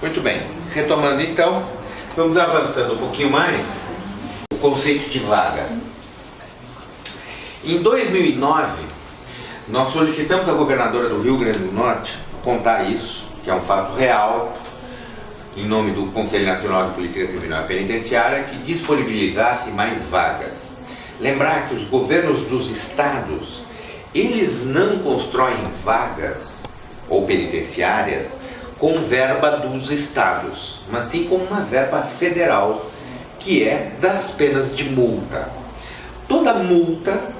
Muito bem, retomando então, vamos avançando um pouquinho mais o conceito de vaga. Em 2009, nós solicitamos à governadora do Rio Grande do Norte contar isso, que é um fato real, em nome do Conselho Nacional de Política Criminal e Penitenciária, que disponibilizasse mais vagas. Lembrar que os governos dos estados, eles não constroem vagas ou penitenciárias com verba dos estados, mas sim com uma verba federal, que é das penas de multa. Toda multa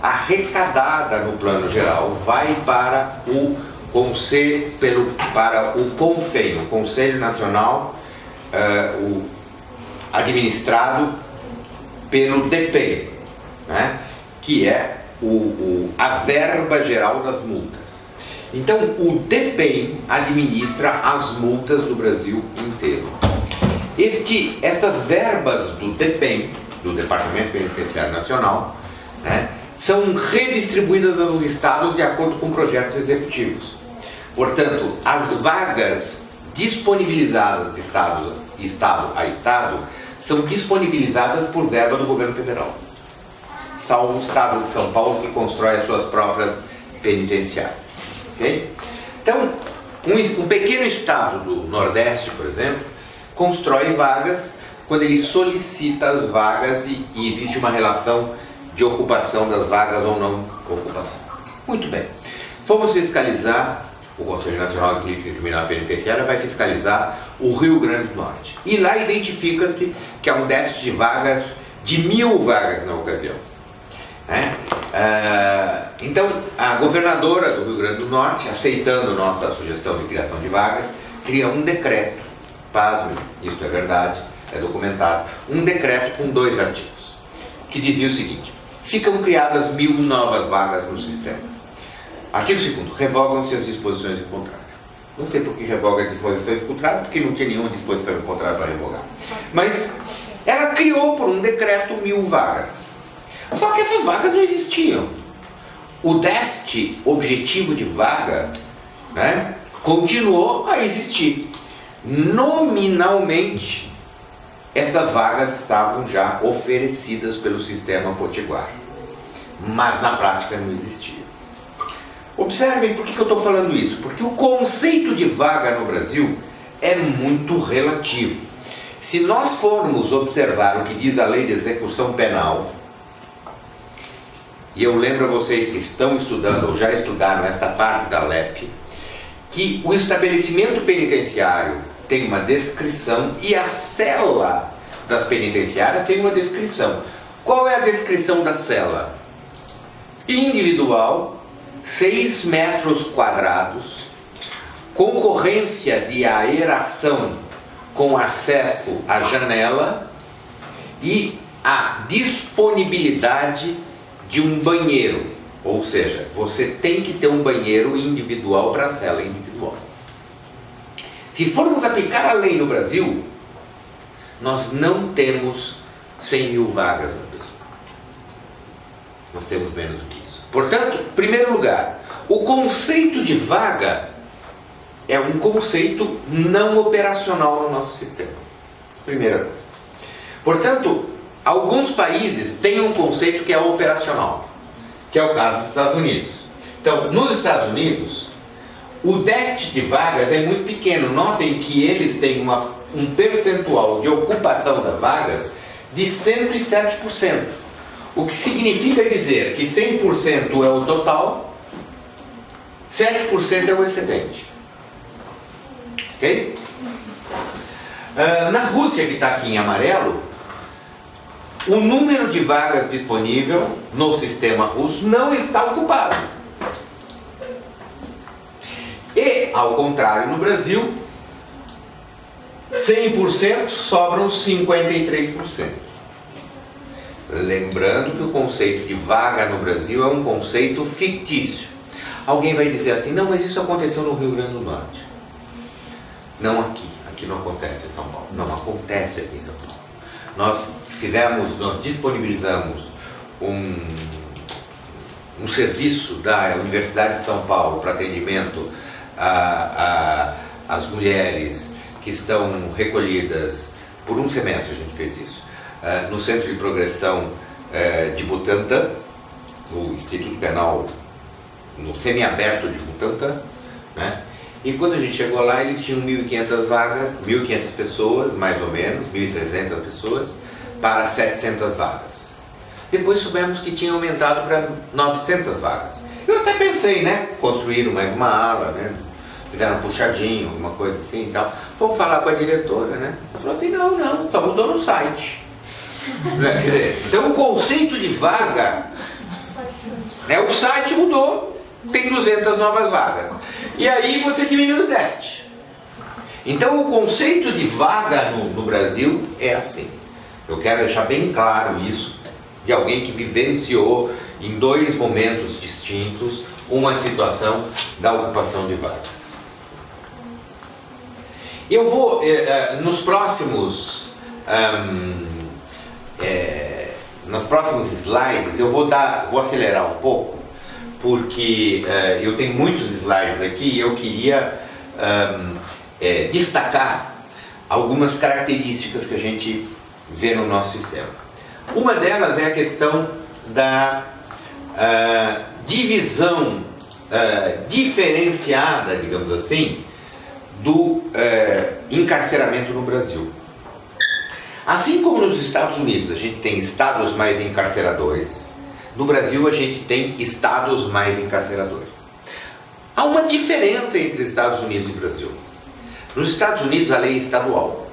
arrecadada no plano geral vai para o Conselho, para o CONFEM, o Conselho Nacional, administrado pelo DPEM, né, que é a verba geral das multas. Então, o DPEM administra as multas do Brasil inteiro. Essas verbas do DPEM, do Departamento Penitenciário Nacional, né, são redistribuídas aos estados de acordo com projetos executivos. Portanto, as vagas disponibilizadas estado a estado são disponibilizadas por verba do governo federal, salvo o estado de São Paulo, que constrói as suas próprias penitenciárias. Okay? Então, um pequeno estado do Nordeste, por exemplo, constrói vagas quando ele solicita as vagas e existe uma relação de ocupação das vagas ou não ocupação. Muito bem. Fomos fiscalizar, o Conselho Nacional de Política Criminal e Penitenciária vai fiscalizar o Rio Grande do Norte. E lá identifica-se que há um déficit de vagas, de 1.000 vagas na ocasião. Então, a governadora do Rio Grande do Norte, aceitando nossa sugestão de criação de vagas, cria um decreto, pasme, isso é verdade, é documentado, um decreto com 2 artigos, que dizia o seguinte: ficam criadas 1.000 novas vagas no sistema. Artigo 2º, revogam-se as disposições em contrário. Não sei por que revoga as disposições em contrário, porque não tinha nenhuma disposição em contrário para revogar. Mas ela criou por um decreto 1.000 vagas. Só que essas vagas não existiam. O déficit objetivo de vaga, né, continuou a existir. Nominalmente, essas vagas estavam já oferecidas pelo sistema potiguar, mas na prática não existia. Observem por que eu estou falando isso. Porque o conceito de vaga no Brasil é muito relativo. Se nós formos observar o que diz a Lei de Execução Penal, e eu lembro a vocês que estão estudando ou já estudaram esta parte da LEP, que o estabelecimento penitenciário tem uma descrição e a cela das penitenciárias tem uma descrição. Qual é a descrição da cela? Individual, 6 metros quadrados, concorrência de aeração com acesso à janela e a disponibilidade de um banheiro. Ou seja, você tem que ter um banheiro individual para a cela individual. Se formos aplicar a lei no Brasil, nós não temos 100.000 vagas no Brasil. Nós temos menos do que isso. Portanto, em primeiro lugar, o conceito de vaga é um conceito não operacional no nosso sistema. Primeira coisa. Portanto, alguns países têm um conceito que é operacional, que é o caso dos Estados Unidos. Então, nos Estados Unidos, o déficit de vagas é muito pequeno. Notem que eles têm um percentual de ocupação das vagas de 107%. O que significa dizer que 100% é o total, 7% é o excedente. Ok? Na Rússia, que está aqui em amarelo, o número de vagas disponível no sistema russo não está ocupado. E, ao contrário, no Brasil, 100% sobram 53%. Lembrando que o conceito de vaga no Brasil é um conceito fictício. Alguém vai dizer assim: não, mas isso aconteceu no Rio Grande do Norte. Não aqui. Aqui não acontece em São Paulo. Não acontece aqui em São Paulo. Nós disponibilizamos um serviço da Universidade de São Paulo para atendimento às mulheres que estão recolhidas por um semestre, a gente fez isso, no Centro de Progressão de Butantã, no Instituto Penal, no semiaberto de Butantã, né? E quando a gente chegou lá, eles tinham 1.500 vagas, 1.500 pessoas, mais ou menos, 1.300 pessoas, para 700 vagas. Depois soubemos que tinha aumentado para 900 vagas. Eu até pensei, né? Construíram mais uma ala, né? Fizeram um puxadinho, alguma coisa assim e tal. Fomos falar com a diretora, né? Ela falou assim, não, só mudou no site. Quer dizer, então o conceito de vaga, o site mudou, tem 200 novas vagas. E aí você diminui o déficit. Então o conceito de vaga no Brasil é assim. Eu quero deixar bem claro isso, de alguém que vivenciou em 2 momentos distintos uma situação da ocupação de vagas. Eu vou, nos próximos slides, eu vou acelerar um pouco, porque eu tenho muitos slides aqui e eu queria destacar algumas características que a gente vê no nosso sistema. Uma delas é a questão da divisão diferenciada, digamos assim, do encarceramento no Brasil. Assim como nos Estados Unidos a gente tem estados mais encarceradores, no Brasil a gente tem estados mais encarceradores. Há uma diferença entre Estados Unidos e Brasil. Nos Estados Unidos a lei é estadual,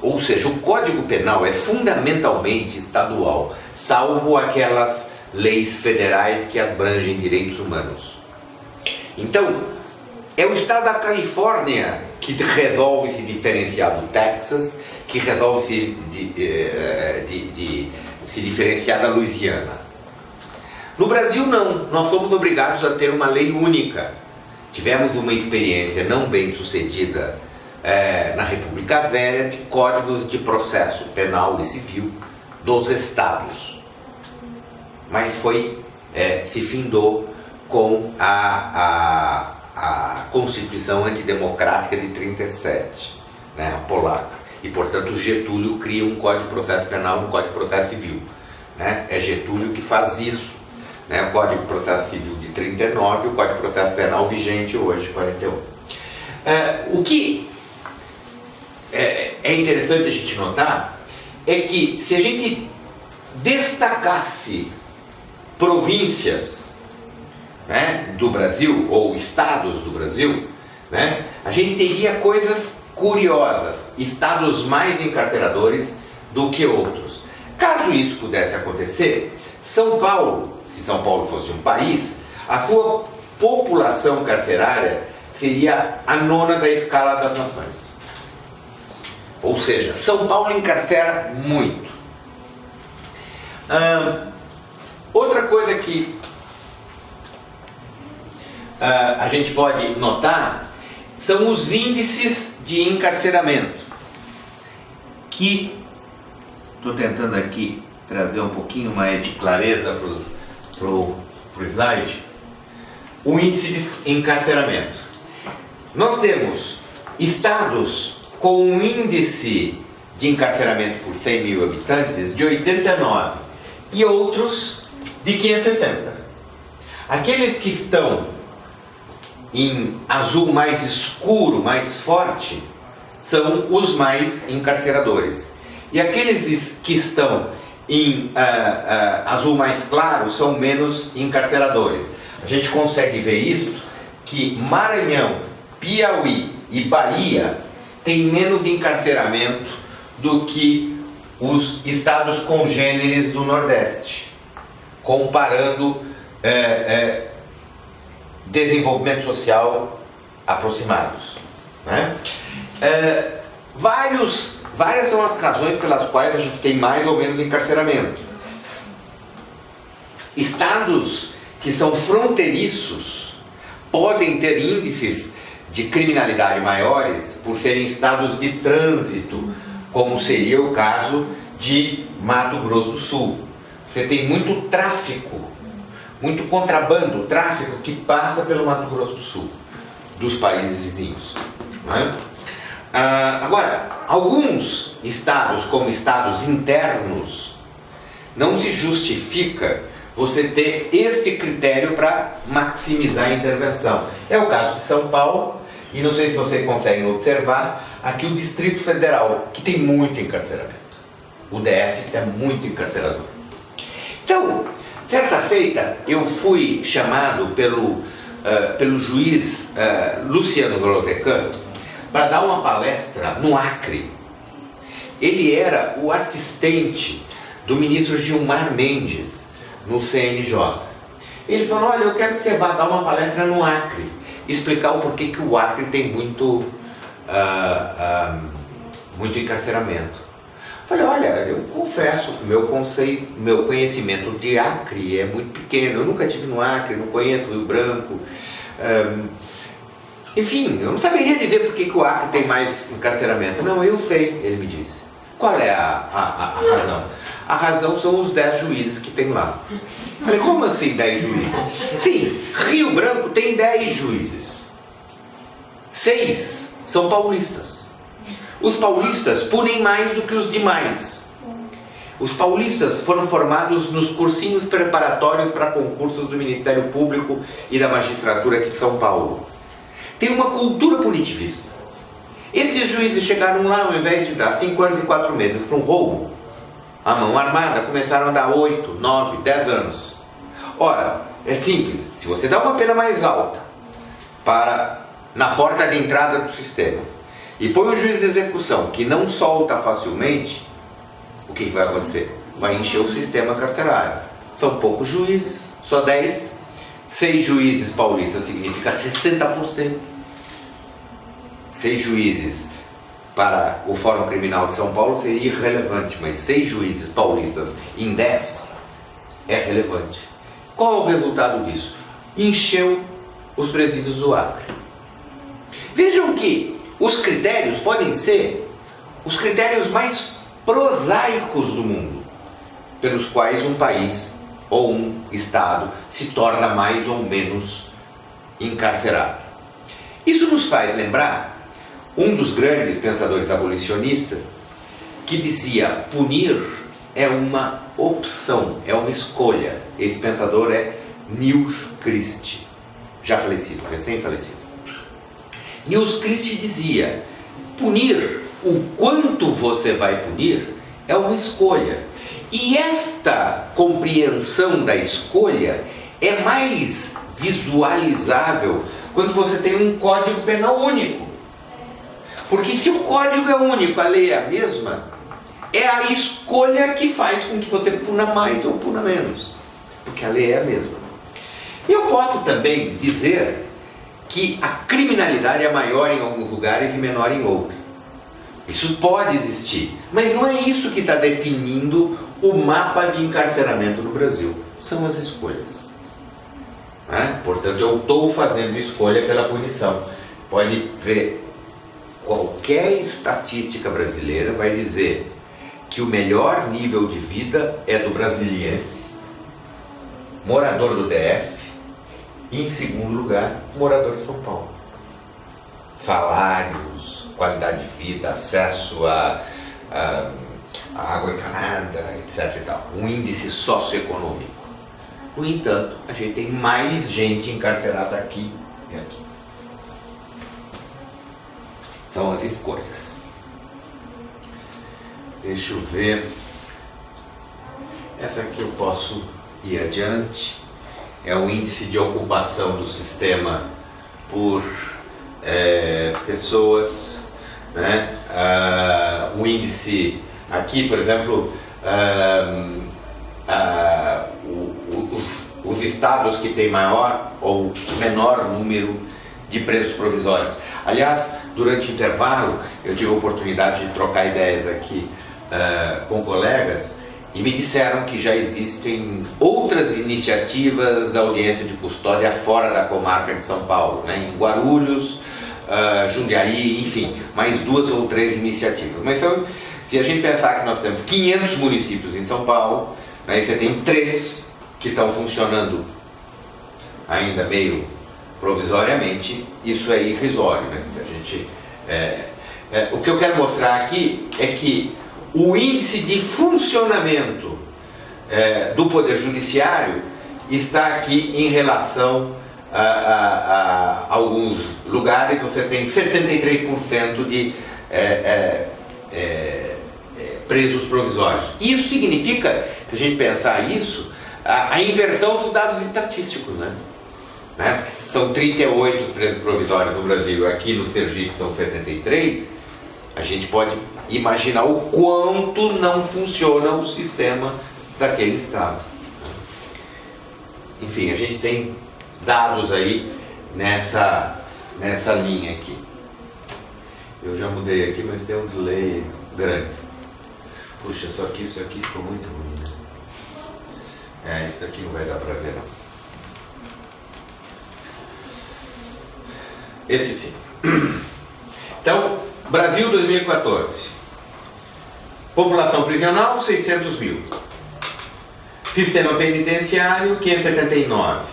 ou seja, o Código Penal é fundamentalmente estadual, salvo aquelas leis federais que abrangem direitos humanos. Então, é o estado da Califórnia que resolve se diferenciar do Texas, que resolve se diferenciar da Louisiana. No Brasil não, nós somos obrigados a ter uma lei única. Tivemos uma experiência não bem sucedida na República Velha de códigos de processo penal e civil dos estados. Mas se findou com a Constituição Antidemocrática de 37, né, a polaca. E, portanto, Getúlio cria um Código de Processo Penal e um Código de Processo Civil. Né? É Getúlio que faz isso. Né? O Código de Processo Civil de 39 e o Código de Processo Penal vigente hoje, 41. O que é interessante a gente notar é que se a gente destacasse províncias, né, do Brasil, ou estados do Brasil, né, a gente teria coisas curiosas, estados mais encarceradores do que outros. Caso isso pudesse acontecer, São Paulo, se São Paulo fosse um país, a sua população carcerária seria a 9ª da escala das nações. Ou seja, São Paulo encarcera muito. Outra coisa que a gente pode notar são os índices de encarceramento, que estou tentando aqui trazer um pouquinho mais de clareza para o slide. O índice de encarceramento. Nós temos estados com um índice de encarceramento por 100 mil habitantes de 89 e outros de 560. Aqueles que estão em azul mais escuro, mais forte, são os mais encarceradores. E aqueles que estão em azul mais claro são menos encarceradores. A gente consegue ver isso, que Maranhão, Piauí e Bahia têm menos encarceramento do que os estados congêneres do Nordeste, comparando desenvolvimento social aproximados. Né? Várias são as razões pelas quais a gente tem mais ou menos encarceramento. Estados que são fronteiriços podem ter índices de criminalidade maiores por serem estados de trânsito, como seria o caso de Mato Grosso do Sul. Você tem muito tráfico, muito contrabando, tráfico que passa pelo Mato Grosso do Sul, dos países vizinhos. Não é? Agora, alguns estados, como estados internos, não se justifica você ter este critério para maximizar a intervenção. É o caso de São Paulo, e não sei se vocês conseguem observar, aqui o Distrito Federal, que tem muito encarceramento. O DF que é muito encarcerador. Então, certa feita, eu fui chamado pelo juiz Luciano Velozecan para dar uma palestra no Acre. Ele era o assistente do ministro Gilmar Mendes no CNJ. Ele falou: olha, eu quero que você vá dar uma palestra no Acre, explicar o porquê que o Acre tem muito encarceramento. Falei: olha, eu confesso que meu conhecimento de Acre é muito pequeno. Eu nunca estive no Acre, não conheço Rio Branco. Enfim, eu não saberia dizer por que o Acre tem mais encarceramento. Não, eu sei, ele me disse. Qual é a razão? A razão são os 10 juízes que tem lá. Falei: como assim 10 juízes? Sim, Rio Branco tem 10 juízes. 6 são paulistas. Os paulistas punem mais do que os demais. Os paulistas foram formados nos cursinhos preparatórios para concursos do Ministério Público e da magistratura aqui de São Paulo. Tem uma cultura punitivista. Esses juízes chegaram lá, ao invés de dar 5 anos e 4 meses para um roubo, a mão armada, começaram a dar 8, 9, 10 anos. Ora, é simples. Se você dá uma pena mais alta na porta de entrada do sistema e põe um juiz de execução que não solta facilmente, o que vai acontecer? Vai encher o sistema carcerário. São poucos juízes, só 10. 6 juízes paulistas significa 60%. 6 juízes para o Fórum Criminal de São Paulo seria irrelevante, mas 6 juízes paulistas em 10 é relevante. Qual é o resultado disso? Encheu os presídios do Acre. Vejam que os critérios podem ser os critérios mais prosaicos do mundo, pelos quais um país ou um estado se torna mais ou menos encarcerado. Isso nos faz lembrar um dos grandes pensadores abolicionistas que dizia: punir é uma opção, é uma escolha. Esse pensador é Niels Christie, já falecido, recém-falecido. Niels Christie dizia: punir, o quanto você vai punir, é uma escolha. E esta compreensão da escolha é mais visualizável quando você tem um código penal único. Porque se o código é único, a lei é a mesma, é a escolha que faz com que você puna mais ou puna menos. Porque a lei é a mesma. Eu posso também dizer que a criminalidade é maior em alguns lugares e menor em outros. Isso pode existir, mas não é isso que está definindo o mapa de encarceramento no Brasil. São as escolhas. Portanto, eu estou fazendo escolha pela punição. Pode ver, qualquer estatística brasileira vai dizer que o melhor nível de vida é do brasiliense, morador do DF, e em segundo lugar, morador de São Paulo. Salários, qualidade de vida, acesso a água encanada, etc. e tal. Um índice socioeconômico. No entanto, a gente tem mais gente encarcerada aqui e aqui. São as escolhas. Deixa eu ver. Essa aqui eu posso ir adiante. É o índice de ocupação do sistema por pessoas, né? O índice aqui, por exemplo, os estados que têm maior ou menor número de presos provisórios. Aliás, durante o intervalo, eu tive a oportunidade de trocar ideias aqui com colegas e me disseram que já existem outras iniciativas da audiência de custódia fora da comarca de São Paulo, né? Em Guarulhos, Jundiaí, enfim, mais 2 ou 3 iniciativas. Mas se a gente pensar que nós temos 500 municípios em São Paulo, né, e você tem 3 que estão funcionando ainda meio provisoriamente, isso é irrisório, né? Se a gente o que eu quero mostrar aqui é que o índice de funcionamento do Poder Judiciário está aqui em relação a alguns lugares. Você tem 73% de presos provisórios. Isso significa, se a gente pensar isso, a inversão dos dados estatísticos, né? Porque são 38 os presos provisórios no Brasil, aqui no Sergipe são 73, a gente pode imaginar o quanto não funciona o sistema daquele estado. Enfim, a gente tem dados aí nessa linha aqui. Eu já mudei aqui, mas tem um delay grande. Puxa, só que isso aqui ficou muito ruim, né? Isso daqui não vai dar para ver, não. Esse sim. Então, Brasil 2014. População prisional, 600 mil. Sistema penitenciário, 579.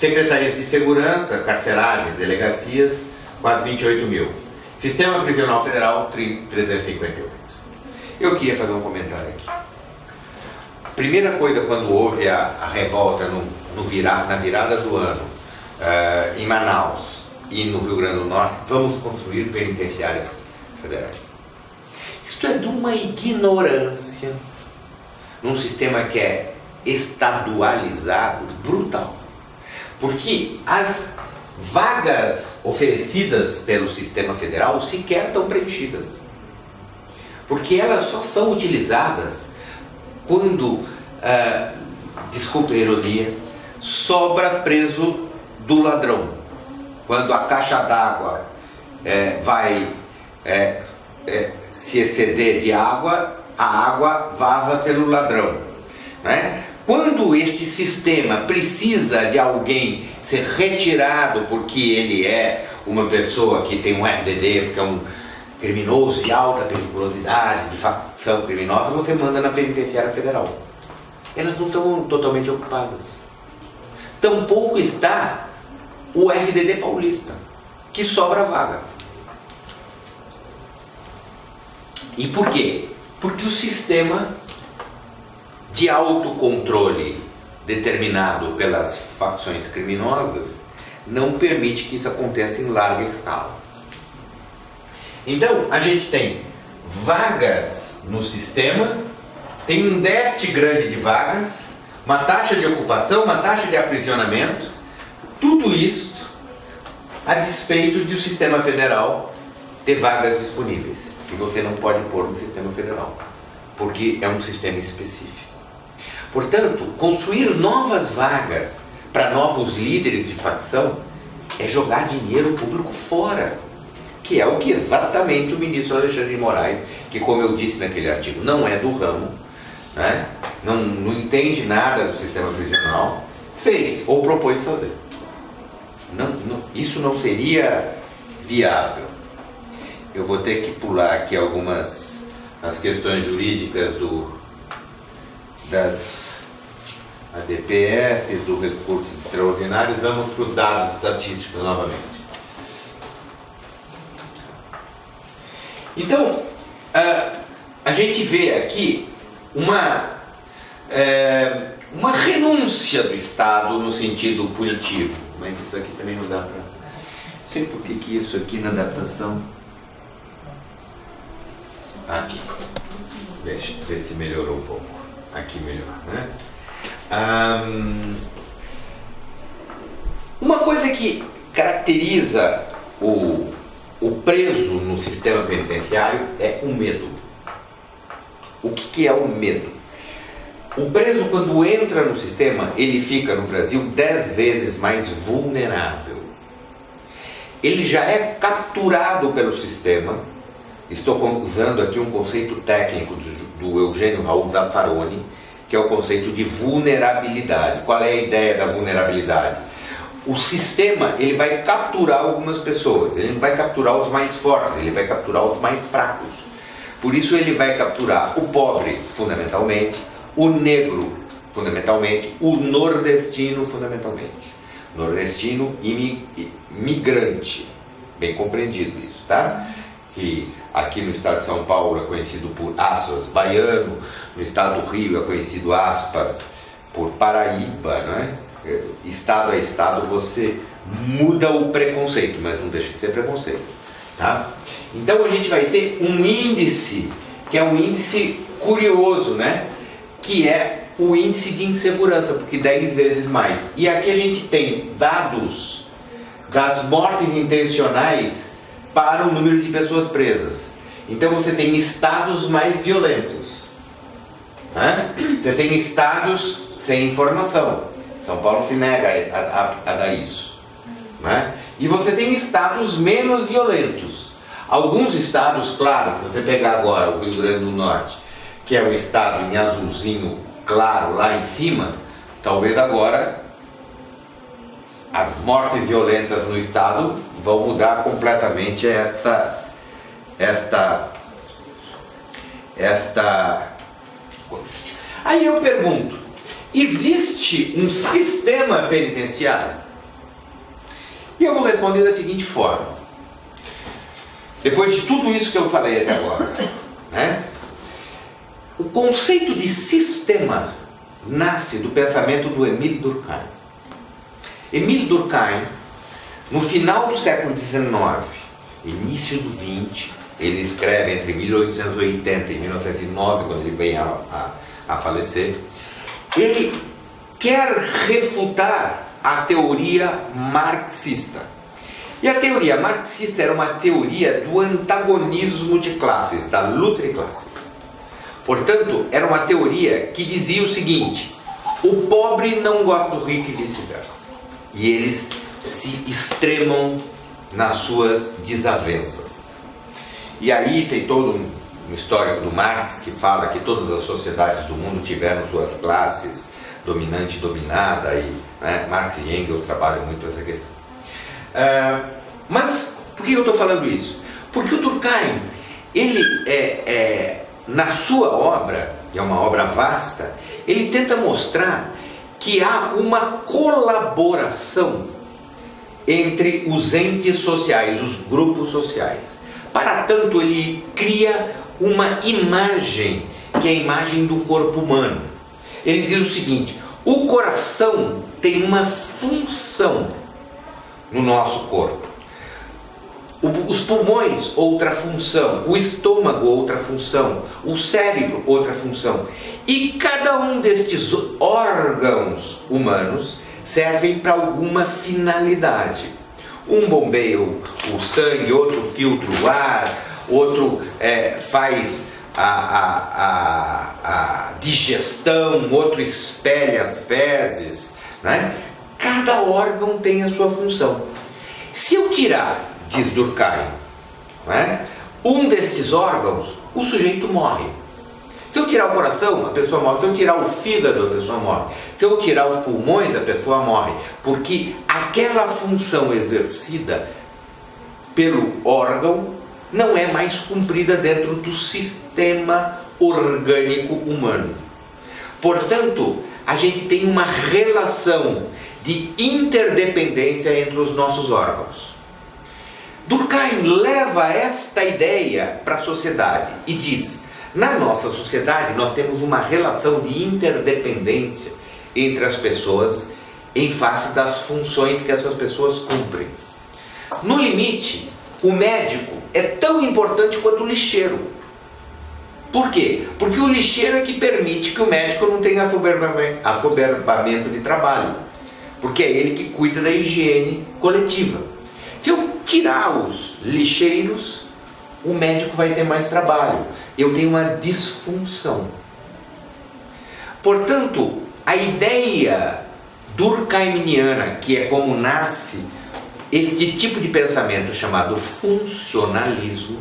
Secretarias de segurança, carcerárias, delegacias, quase 28 mil. Sistema prisional federal, 358. Eu queria fazer um comentário aqui. A primeira coisa, quando houve a revolta na virada do ano, em Manaus e no Rio Grande do Norte, vamos construir penitenciárias federais. Isto é de uma ignorância num sistema que é estadualizado, brutal. Porque as vagas oferecidas pelo sistema federal sequer estão preenchidas. Porque elas só são utilizadas quando, desculpe a ironia, sobra preso do ladrão. Quando a caixa d'água vai se exceder de água, a água vaza pelo ladrão, né? Quando este sistema precisa de alguém ser retirado porque ele é uma pessoa que tem um RDD, porque é um criminoso de alta periculosidade, de facção criminosa, você manda na penitenciária federal. Elas não estão totalmente ocupadas. Tampouco está o RDD paulista, que sobra vaga. E por quê? Porque o sistema de autocontrole determinado pelas facções criminosas não permite que isso aconteça em larga escala. Então, a gente tem vagas no sistema, tem um déficit grande de vagas, uma taxa de ocupação, uma taxa de aprisionamento, tudo isso a despeito de o sistema federal ter vagas disponíveis, que você não pode pôr no sistema federal, porque é um sistema específico. Portanto, construir novas vagas para novos líderes de facção é jogar dinheiro público fora, que é o que exatamente o ministro Alexandre de Moraes, que, como eu disse naquele artigo, não é do ramo, né? não entende nada do sistema prisional, fez ou propôs fazer. Isso não seria viável. Eu vou ter que pular aqui algumas as questões jurídicas das ADPFs, do recursos extraordinários. Vamos para os dados estatísticos novamente. Então, a gente vê aqui uma renúncia do Estado no sentido punitivo. Mas isso aqui também não dá para... Não sei por que isso aqui na adaptação... Aqui. Deixa eu ver se melhorou um pouco. Aqui melhor, né? Uma coisa que caracteriza o preso no sistema penitenciário é o medo. O que é o medo? O preso, quando entra no sistema, ele fica no Brasil 10 vezes mais vulnerável. Ele já é capturado pelo sistema. Estou usando aqui um conceito técnico do Eugênio Raul Zaffaroni, que é o conceito de vulnerabilidade. Qual é a ideia da vulnerabilidade? O sistema, ele vai capturar algumas pessoas, ele não vai capturar os mais fortes, ele vai capturar os mais fracos. Por isso ele vai capturar o pobre, fundamentalmente, o negro, fundamentalmente, o nordestino, fundamentalmente. Nordestino e migrante, bem compreendido isso, tá? que aqui no estado de São Paulo é conhecido por aspas, baiano, no estado do Rio é conhecido aspas por Paraíba, né? Estado a estado você muda o preconceito, mas não deixa de ser preconceito, tá? Então a gente vai ter um índice, que é um índice curioso, né? Que é o índice de insegurança, porque 10 vezes mais. E aqui a gente tem dados das mortes intencionais para o número de pessoas presas. Então você tem estados mais violentos, né? Você tem estados sem informação. São Paulo se nega a dar isso, né? E você tem estados menos violentos. Alguns estados, claro, se você pegar agora o Rio Grande do Norte, que é um estado em azulzinho claro lá em cima, talvez agora as mortes violentas no estado vão mudar completamente esta coisa. Aí eu pergunto, existe um sistema penitenciário? E eu vou responder da seguinte forma. Depois de tudo isso que eu falei até agora, né? O conceito de sistema nasce do pensamento do Émile Durkheim. Émile Durkheim, no final do século XIX, início do XX, ele escreve entre 1880 e 1909, quando ele vem a falecer, ele quer refutar a teoria marxista. E a teoria marxista era uma teoria do antagonismo de classes, da luta de classes. Portanto, era uma teoria que dizia o seguinte: o pobre não gosta do rico e vice-versa. E eles se extremam nas suas desavenças. E aí tem todo um histórico do Marx que fala que todas as sociedades do mundo tiveram suas classes, dominante e dominada, e né, Marx e Engels trabalham muito essa questão. Mas por que eu estou falando isso? Porque o Durkheim, ele na sua obra, que é uma obra vasta, ele tenta mostrar que há uma colaboração entre os entes sociais, os grupos sociais. Para tanto, ele cria uma imagem, que é a imagem do corpo humano. Ele diz o seguinte: o coração tem uma função no nosso corpo. Os pulmões, outra função. O estômago, outra função. O cérebro, outra função. E cada um destes órgãos humanos servem para alguma finalidade. Um bombeia o sangue, outro filtra o ar, outro faz a digestão, outro espelha as fezes, né? Cada órgão tem a sua função. Se eu tirar, diz Durkheim, né, um destes órgãos, o sujeito morre. Se eu tirar o coração, a pessoa morre. Se eu tirar o fígado, a pessoa morre. Se eu tirar os pulmões, a pessoa morre. Porque aquela função exercida pelo órgão não é mais cumprida dentro do sistema orgânico humano. Portanto, a gente tem uma relação de interdependência entre os nossos órgãos. Durkheim leva esta ideia para a sociedade e diz: na nossa sociedade nós temos uma relação de interdependência entre as pessoas em face das funções que essas pessoas cumprem. No limite, o médico é tão importante quanto o lixeiro. Por quê? Porque o lixeiro é que permite que o médico não tenha assoberbamento de trabalho, porque é ele que cuida da higiene coletiva. Se eu tirar os lixeiros, o médico vai ter mais trabalho. Eu tenho uma disfunção. Portanto, a ideia durkheimiana, que é como nasce este tipo de pensamento chamado funcionalismo.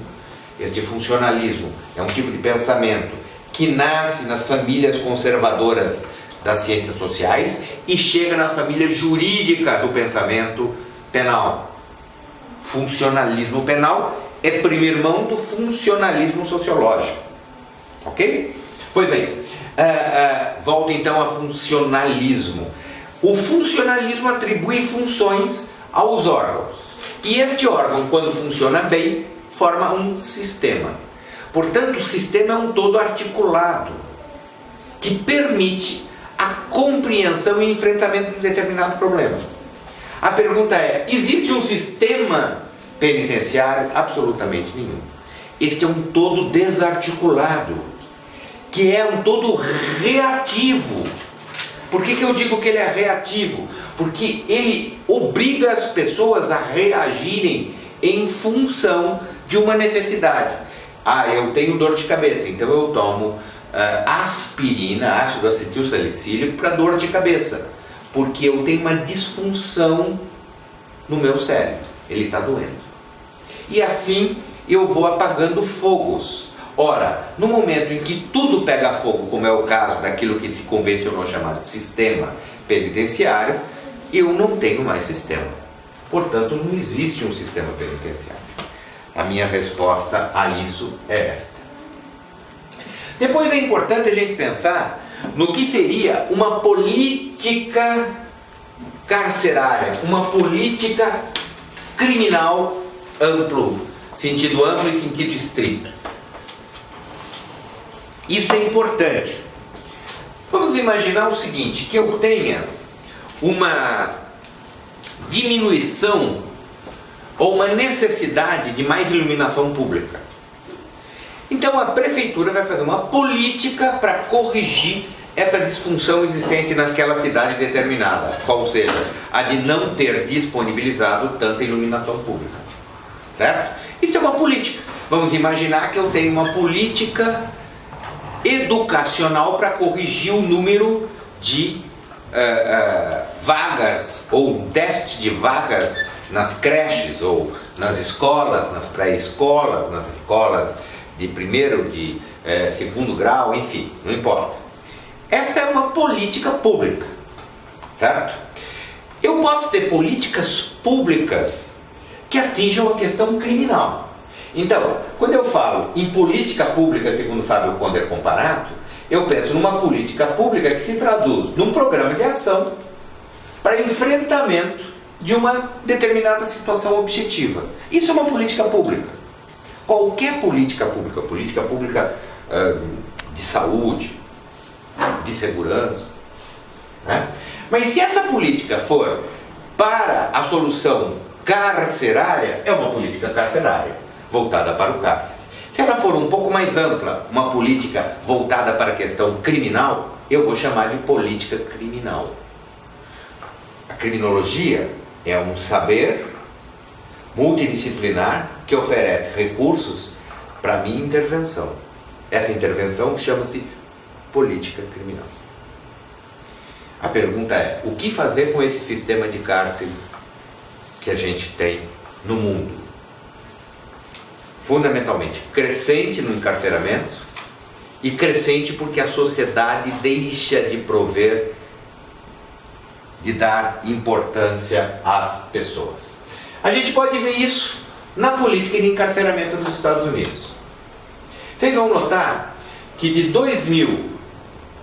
Este funcionalismo é um tipo de pensamento que nasce nas famílias conservadoras das ciências sociais e chega na família jurídica do pensamento penal. Funcionalismo penal é primo irmão do funcionalismo sociológico. Ok? Pois bem, volta então a funcionalismo. O funcionalismo atribui funções aos órgãos. E este órgão, quando funciona bem, forma um sistema. Portanto, o sistema é um todo articulado, que permite a compreensão e enfrentamento de um determinado problema. A pergunta é, existe um sistema penitenciário? Absolutamente nenhum. Este é um todo desarticulado, que é um todo reativo. Por que eu digo que ele é reativo? Porque ele obriga as pessoas a reagirem em função de uma necessidade. Ah, eu tenho dor de cabeça, então eu tomo aspirina, ácido acetil salicílico, para dor de cabeça, porque eu tenho uma disfunção no meu cérebro, ele está doendo. E assim eu vou apagando fogos. Ora, no momento em que tudo pega fogo, como é o caso daquilo que se convencionou chamar de sistema penitenciário, eu não tenho mais sistema. Portanto, não existe um sistema penitenciário. A minha resposta a isso é esta. Depois é importante a gente pensar no que seria uma política carcerária, uma política criminal sentido amplo e sentido estrito. Isso é importante. Vamos imaginar o seguinte, que eu tenha uma diminuição ou uma necessidade de mais iluminação pública. Então a prefeitura vai fazer uma política para corrigir essa disfunção existente naquela cidade determinada, qual seja, a de não ter disponibilizado tanta iluminação pública. Certo? Isso é uma política. Vamos imaginar que eu tenho uma política educacional para corrigir o número de vagas ou déficit de vagas nas creches ou nas escolas, nas pré-escolas, nas escolas de primeiro, de segundo grau, enfim, não importa. Esta é uma política pública, certo? Eu posso ter políticas públicas que atinjam a questão criminal. Então, quando eu falo em política pública, segundo Fábio Conder Comparato, eu penso numa política pública que se traduz num programa de ação para enfrentamento de uma determinada situação objetiva. Isso é uma política pública. Qualquer política pública de saúde, de segurança, né? Mas se essa política for para a solução carcerária, é uma política carcerária, voltada para o cárcere. Se ela for um pouco mais ampla, uma política voltada para a questão criminal, eu vou chamar de política criminal. A criminologia é um saber multidisciplinar que oferece recursos para a minha intervenção. Essa intervenção chama-se política criminal. A pergunta é, o que fazer com esse sistema de cárcere que a gente tem no mundo? Fundamentalmente, crescente no encarceramento e crescente porque a sociedade deixa de prover, de dar importância às pessoas. A gente pode ver isso na política de encarceramento dos Estados Unidos. Vocês vão notar que de 2000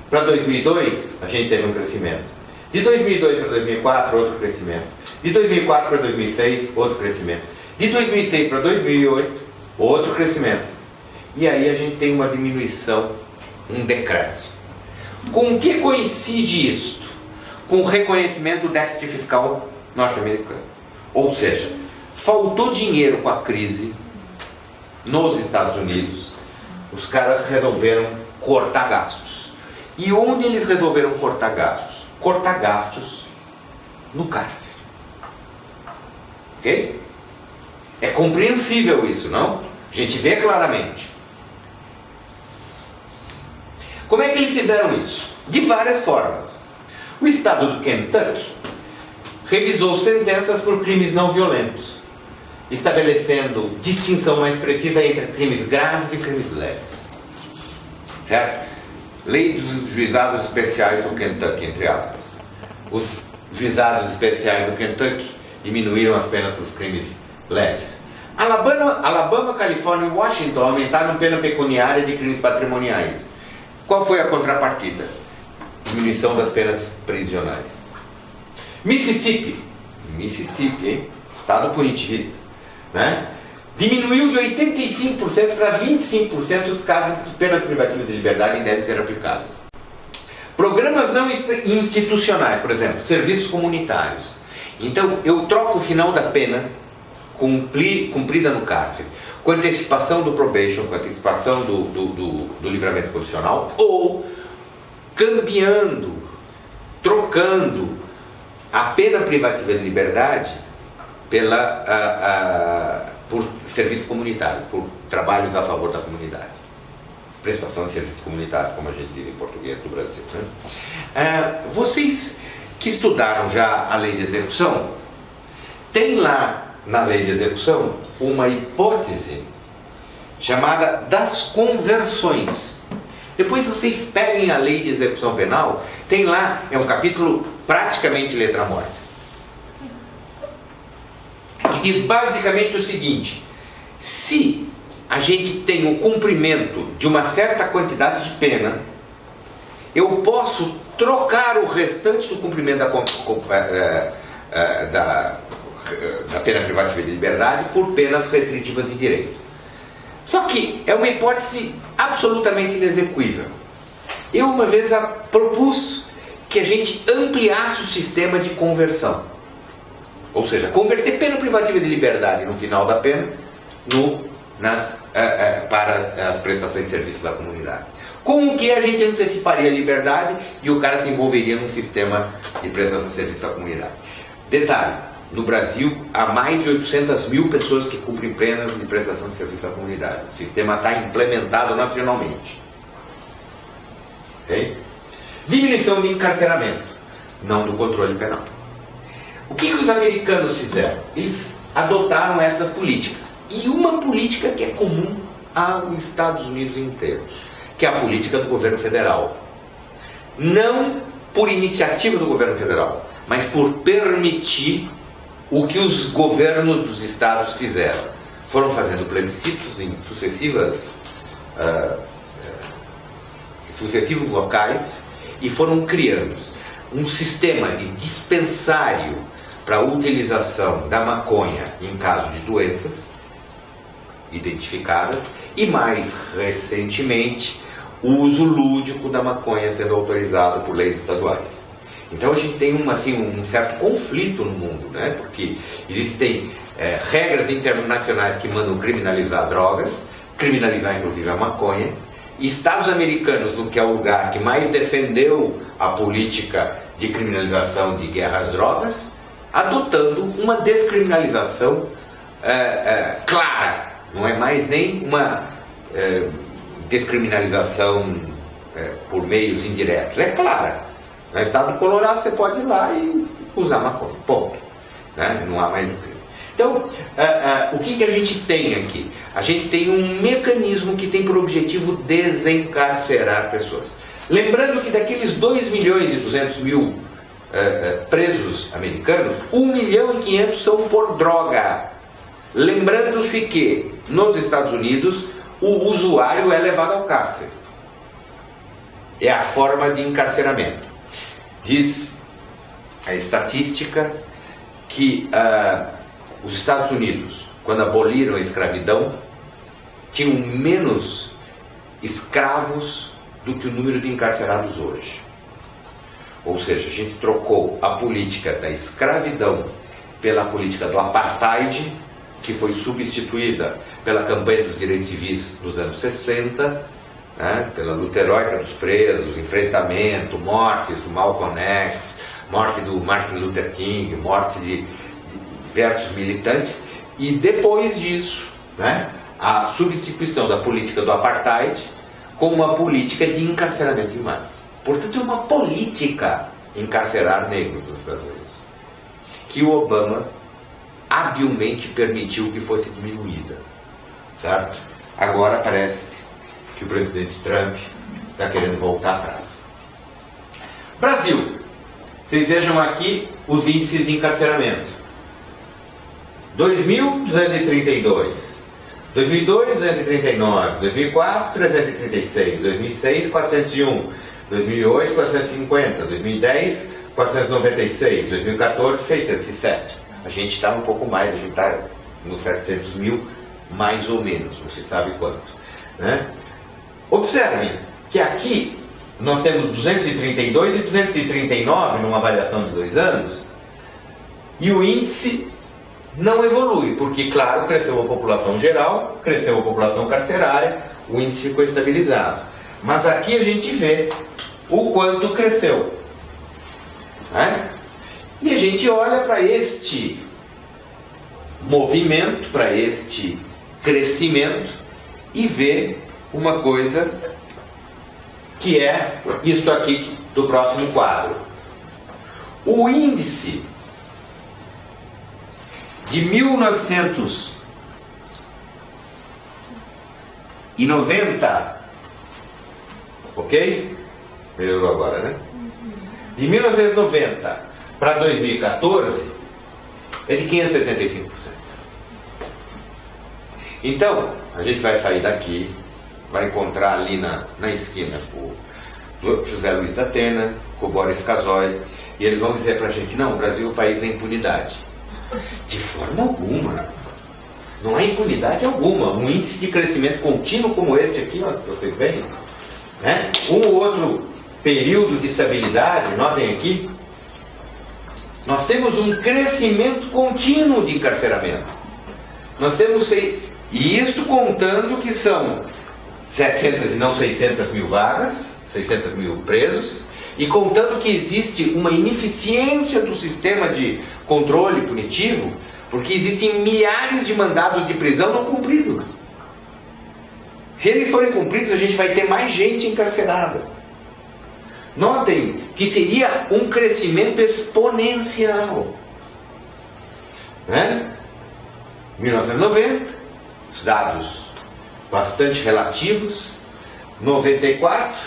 para 2002 a gente teve um crescimento. De 2002 para 2004, outro crescimento. De 2004 para 2006, outro crescimento. De 2006 para 2008, outro crescimento. E aí a gente tem uma diminuição, um decréscimo. Com o que coincide isto? Com o reconhecimento do déficit fiscal norte-americano. Ou seja, faltou dinheiro com a crise nos Estados Unidos, os caras resolveram cortar gastos. E onde eles resolveram cortar gastos? Cortar gastos no cárcere. Ok? É compreensível isso, não? A gente vê claramente. Como é que eles fizeram isso? De várias formas. O estado do Kentucky revisou sentenças por crimes não violentos, estabelecendo distinção mais precisa entre crimes graves e crimes leves. Certo? Lei dos juizados especiais do Kentucky, entre aspas. Os juizados especiais do Kentucky diminuíram as penas para os crimes leves. Alabama, Califórnia e Washington aumentaram a pena pecuniária de crimes patrimoniais. Qual foi a contrapartida? Diminuição das penas prisionais. Mississippi, hein? Estado punitivista, né? Diminuiu de 85% para 25% os casos de penas privativas de liberdade devem ser aplicados. Programas não institucionais, por exemplo, serviços comunitários. Então, eu troco o final da pena cumprida no cárcere com antecipação do probation, com antecipação do livramento condicional, ou cambiando, trocando a pena privativa de liberdade por serviços comunitários, por trabalhos a favor da comunidade. Prestação de serviços comunitários, como a gente diz em português do Brasil. Né? Vocês que estudaram já a lei de execução, tem lá na lei de execução uma hipótese chamada das conversões. Depois vocês peguem a lei de execução penal, tem lá, é um capítulo praticamente letra morta, que diz basicamente o seguinte: se a gente tem o cumprimento de uma certa quantidade de pena, eu posso trocar o restante do cumprimento da pena privativa de liberdade por penas restritivas de direito. Só que é uma hipótese absolutamente inexequível. Eu uma vez propus que a gente ampliasse o sistema de conversão. Ou seja, converter pena privativa de liberdade no final da pena para as prestações de serviços da comunidade. Com o que a gente anteciparia a liberdade e o cara se envolveria num sistema de prestação de serviços da comunidade. Detalhe, no Brasil há mais de 800 mil pessoas que cumprem penas de prestação de serviços da comunidade. O sistema está implementado nacionalmente. Okay? Diminuição de encarceramento, não do controle penal. O que os americanos fizeram? Eles adotaram essas políticas. E uma política que é comum aos Estados Unidos inteiro, que é a política do governo federal. Não por iniciativa do governo federal, mas por permitir o que os governos dos estados fizeram. Foram fazendo plebiscitos em sucessivos locais e foram criando um sistema de dispensário para a utilização da maconha em caso de doenças identificadas e, mais recentemente, o uso lúdico da maconha sendo autorizado por leis estaduais. Então a gente tem um certo conflito no mundo, né? Porque existem regras internacionais que mandam criminalizar drogas, criminalizar inclusive a maconha, e Estados americanos, que é o lugar que mais defendeu a política de criminalização de guerra às drogas, adotando uma descriminalização clara. Não é mais nem uma descriminalização por meios indiretos, é clara. No estado do Colorado você pode ir lá e usar maconha, ponto. Né? Não há mais o crime. Então, o que a gente tem aqui? A gente tem um mecanismo que tem por objetivo desencarcerar pessoas. Lembrando que daqueles 2.200.000 presos americanos, 1.500.000 são por droga. Lembrando-se que, nos Estados Unidos, o usuário é levado ao cárcere. É a forma de encarceramento. Diz a estatística que os Estados Unidos, quando aboliram a escravidão, tinham menos escravos do que o número de encarcerados hoje. Ou seja, a gente trocou a política da escravidão pela política do apartheid, que foi substituída pela campanha dos direitos civis nos anos 60, né, pela luta heróica dos presos, enfrentamento, mortes do Malcolm X, morte do Martin Luther King, morte de diversos militantes, e depois disso, né, a substituição da política do apartheid com uma política de encarceramento em massa. Portanto, é uma política encarcerar negros nos Estados Unidos, que o Obama habilmente permitiu que fosse diminuída, certo? Agora parece que o presidente Trump está querendo voltar atrás. Brasil. Vocês vejam aqui os índices de encarceramento. 2.232, 2002, 239, 2004, 336, 2006, 401, 2008, 450, 2010, 496, 2014, 607. A gente está um pouco mais, a gente está nos 700 mil mais ou menos, não se sabe quanto, né? Observem que aqui nós temos 232 e 239 numa variação de 2 anos, e o índice não evolui, porque, claro, cresceu a população geral, cresceu a população carcerária, o índice ficou estabilizado. Mas aqui a gente vê o quanto cresceu, né? E a gente olha para este movimento, para este crescimento, e vê uma coisa que é isto aqui do próximo quadro. O índice de 1990, ok? Melhorou agora, né? De 1990 para 2014 é de 575%. Então, a gente vai sair daqui, vai encontrar ali na esquina o José Luiz da Atena, com o Boris Casoy, e eles vão dizer pra gente: não, o Brasil é o país da impunidade. De forma alguma. Não há impunidade alguma. Um índice de crescimento contínuo como este aqui, ó, que vocês veem, né? Um ou outro período de estabilidade, notem aqui, nós temos um crescimento contínuo de encarceramento. Nós temos, e isto contando que são 700 e não 600 mil vagas, 600 mil presos, e contando que existe uma ineficiência do sistema de controle punitivo, porque existem milhares de mandados de prisão não cumpridos. Se eles forem cumpridos, a gente vai ter mais gente encarcerada. Notem que seria um crescimento exponencial, né? 1990, os dados bastante relativos. 94,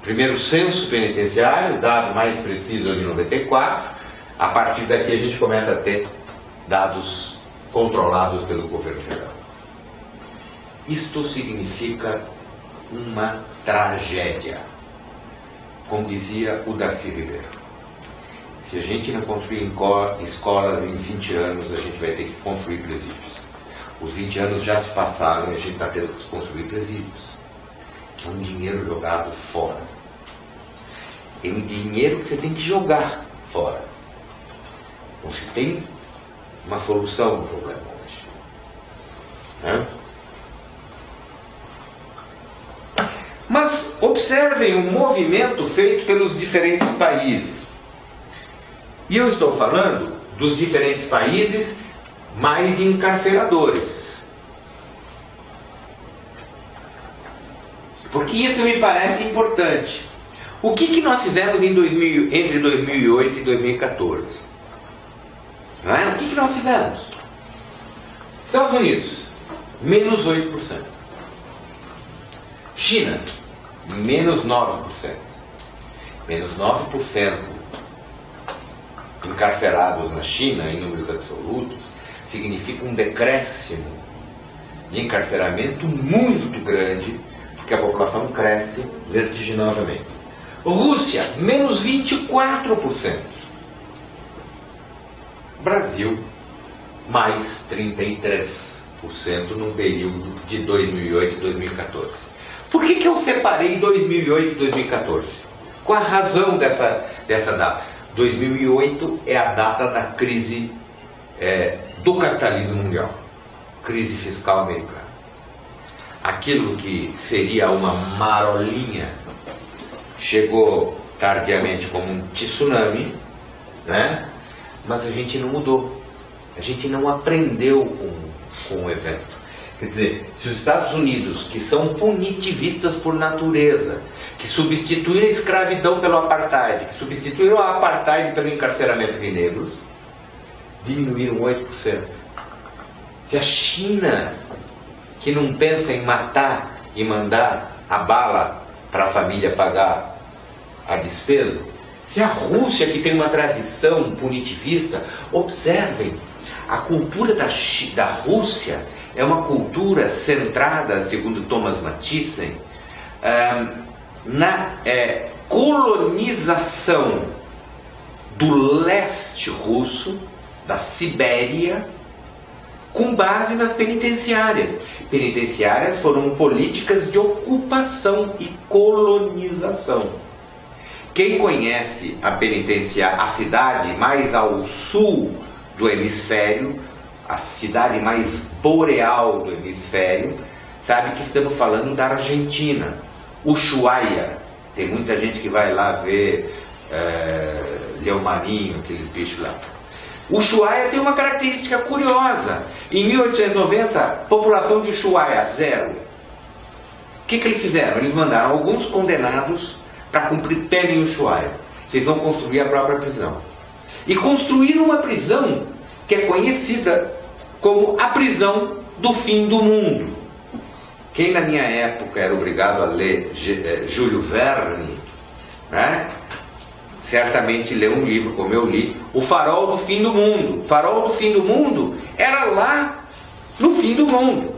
primeiro censo penitenciário, dado mais preciso de 94. A partir daqui a gente começa a ter dados controlados pelo governo federal. Isto significa uma tragédia. Como dizia o Darcy Ribeiro, se a gente não construir escolas em 20 anos, a gente vai ter que construir presídios. Os 20 anos já se passaram e a gente está tendo que construir presídios. É um dinheiro jogado fora. É um dinheiro que você tem que jogar fora. Não se tem uma solução no problema hoje, né? Mas observem o movimento feito pelos diferentes países. E eu estou falando dos diferentes países mais encarceradores. Porque isso me parece importante. O que nós fizemos entre 2008 e 2014? Não é? O que nós fizemos? Estados Unidos, menos 8%. China, menos 9%. Menos 9% encarcerados na China, em números absolutos, significa um decréscimo de encarceramento muito grande, porque a população cresce vertiginosamente. Rússia, menos 24%. Brasil, mais 33% num período de 2008 e 2014. Por que eu separei 2008 e 2014? Qual a razão dessa data? 2008 é a data da crise do capitalismo mundial, crise fiscal americana. Aquilo que seria uma marolinha chegou tardiamente como um tsunami, né? Mas a gente não mudou, a gente não aprendeu com o evento. Quer dizer, se os Estados Unidos, que são punitivistas por natureza, que substituíram a escravidão pelo apartheid, que substituíram a apartheid pelo encarceramento de negros, diminuíram 8%. Se a China, que não pensa em matar e mandar a bala para a família pagar a despesa, se a Rússia, que tem uma tradição punitivista, observem, a cultura da Rússia é uma cultura centrada, segundo Thomas Mathiesen, na colonização do leste russo, da Sibéria, com base nas penitenciárias. Penitenciárias foram políticas de ocupação e colonização. Quem conhece a penitenciária, a cidade mais ao sul do hemisfério, a cidade mais boreal do hemisfério, sabe que estamos falando da Argentina, Ushuaia. Tem muita gente que vai lá ver leão marinho, aqueles bichos lá. Ushuaia tem uma característica curiosa. Em 1890, população de Ushuaia, 0. O que eles fizeram? Eles mandaram alguns condenados para cumprir pena em Ushuaia. Vocês vão construir a própria prisão. E construíram uma prisão que é conhecida como a prisão do fim do mundo. Quem na minha época era obrigado a ler Júlio Verne, né? Certamente leu um livro, como eu li, O Farol do Fim do Mundo. O Farol do Fim do Mundo era lá no fim do mundo.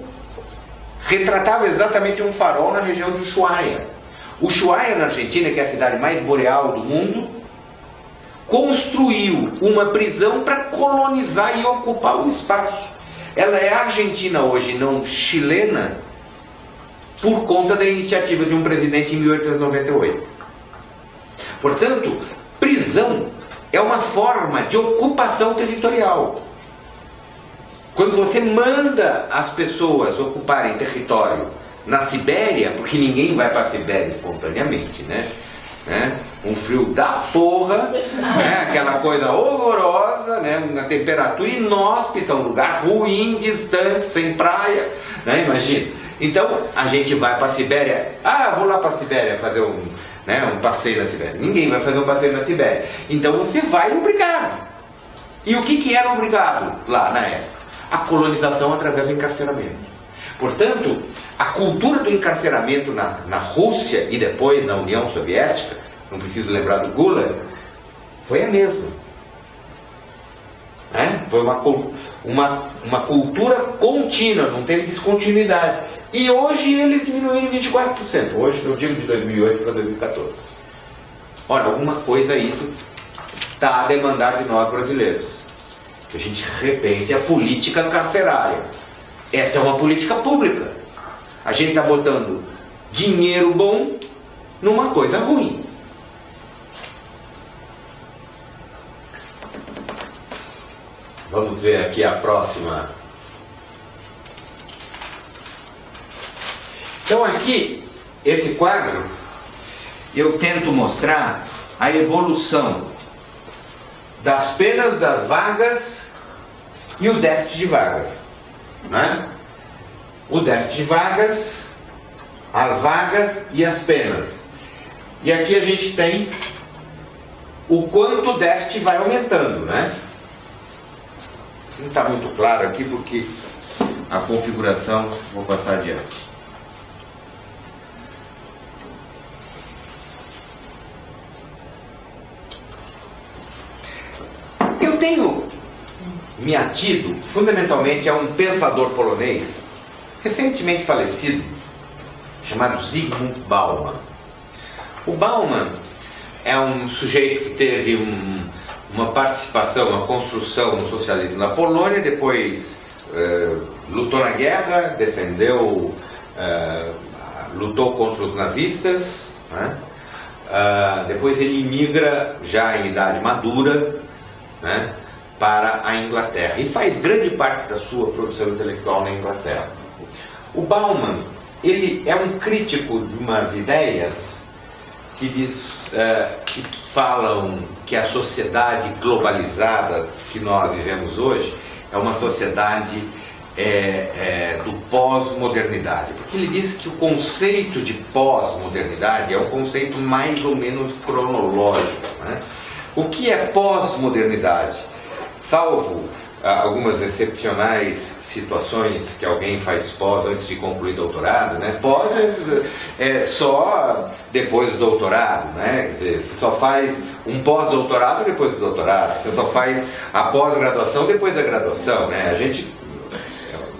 Retratava exatamente um farol na região de Ushuaia. Ushuaia, na Argentina, que é a cidade mais boreal do mundo, construiu uma prisão para colonizar e ocupar o espaço. Ela é argentina hoje, não chilena, por conta da iniciativa de um presidente em 1898. Portanto, prisão é uma forma de ocupação territorial. Quando você manda as pessoas ocuparem território na Sibéria, porque ninguém vai para a Sibéria espontaneamente, né? Um frio da porra, né? Aquela coisa horrorosa, né? Uma temperatura inóspita, um lugar ruim, distante, sem praia, né? Imagina. Então, a gente vai para a Sibéria. Vou lá para a Sibéria fazer um passeio na Sibéria. Ninguém vai fazer um passeio na Sibéria. Então você vai obrigado. E o que era obrigado lá na época? A colonização através do encarceramento. Portanto, a cultura do encarceramento na Rússia e depois na União Soviética, não preciso lembrar do Gulag, foi a mesma. Foi uma cultura contínua, não teve descontinuidade. E hoje eles diminuíram 24%. Hoje, eu digo de 2008 para 2014. Ora, alguma coisa isso está a demandar de nós brasileiros. Que a gente repense a política carcerária. Essa é uma política pública. A gente está botando dinheiro bom numa coisa ruim. Vamos ver aqui a próxima. Então aqui, esse quadro, eu tento mostrar a evolução das penas, das vagas e o déficit de vagas. Né? O déficit de vagas, as vagas e as penas. E aqui a gente tem o quanto o déficit vai aumentando, né? Não está muito claro aqui porque a configuração, vou passar adiante. Eu tenho me atido fundamentalmente a um pensador polonês recentemente falecido, chamado Zygmunt Bauman. O Bauman é um sujeito que teve uma participação, uma construção no socialismo na Polônia, depois lutou na guerra, defendeu, lutou contra os nazistas, né? Depois ele migra já em idade madura, né, para a Inglaterra e faz grande parte da sua produção intelectual na Inglaterra. O Bauman, ele é um crítico de umas ideias que falam que a sociedade globalizada que nós vivemos hoje é uma sociedade do pós-modernidade, porque ele diz que o conceito de pós-modernidade é um conceito mais ou menos cronológico, né? O que é pós-modernidade? Salvo algumas excepcionais situações que alguém faz pós antes de concluir doutorado, né? Pós é só depois do doutorado, né? Quer dizer, você só faz um pós-doutorado depois do doutorado, você só faz a pós-graduação depois da graduação, né?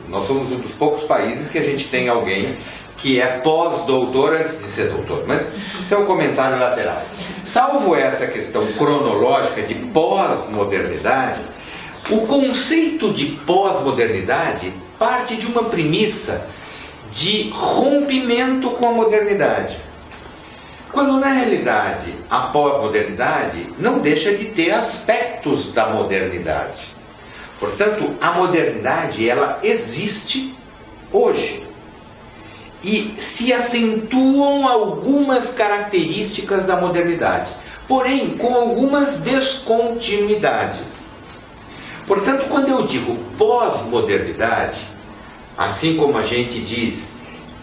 Nós somos um dos poucos países que a gente tem alguém que é pós-doutor antes de ser doutor, mas isso é um comentário lateral. Salvo essa questão cronológica de pós-modernidade, O conceito de pós-modernidade parte de uma premissa de rompimento com a modernidade. Quando na realidade a pós-modernidade não deixa de ter aspectos da modernidade. Portanto, a modernidade ela existe hoje. E se acentuam algumas características da modernidade, porém com algumas descontinuidades. Portanto, quando eu digo pós-modernidade, assim como a gente diz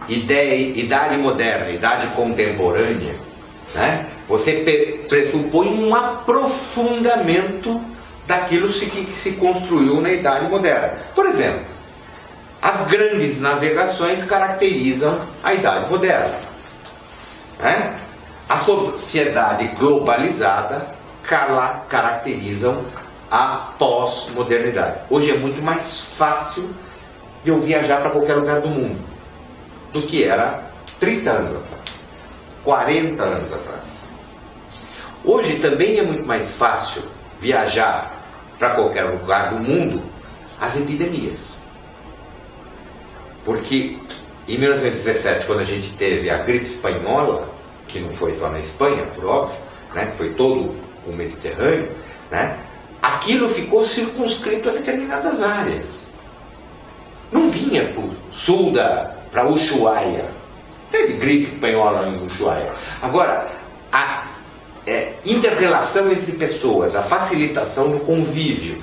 idade moderna, idade contemporânea, né, você pressupõe um aprofundamento daquilo que se construiu na idade moderna. Por exemplo, as grandes navegações caracterizam a idade moderna, né? A sociedade globalizada caracterizam a pós-modernidade. Hoje é muito mais fácil de eu viajar para qualquer lugar do mundo do que era 30 anos atrás, 40 anos atrás. Hoje também é muito mais fácil viajar para qualquer lugar do mundo as epidemias. Porque em 1917, quando a gente teve a gripe espanhola, que não foi só na Espanha, por óbvio, né, que foi todo o Mediterrâneo, né, aquilo ficou circunscrito a determinadas áreas. Não vinha para o sul, para Ushuaia. Teve gripe espanhola em Ushuaia. Agora, a inter-relação entre pessoas, a facilitação do convívio,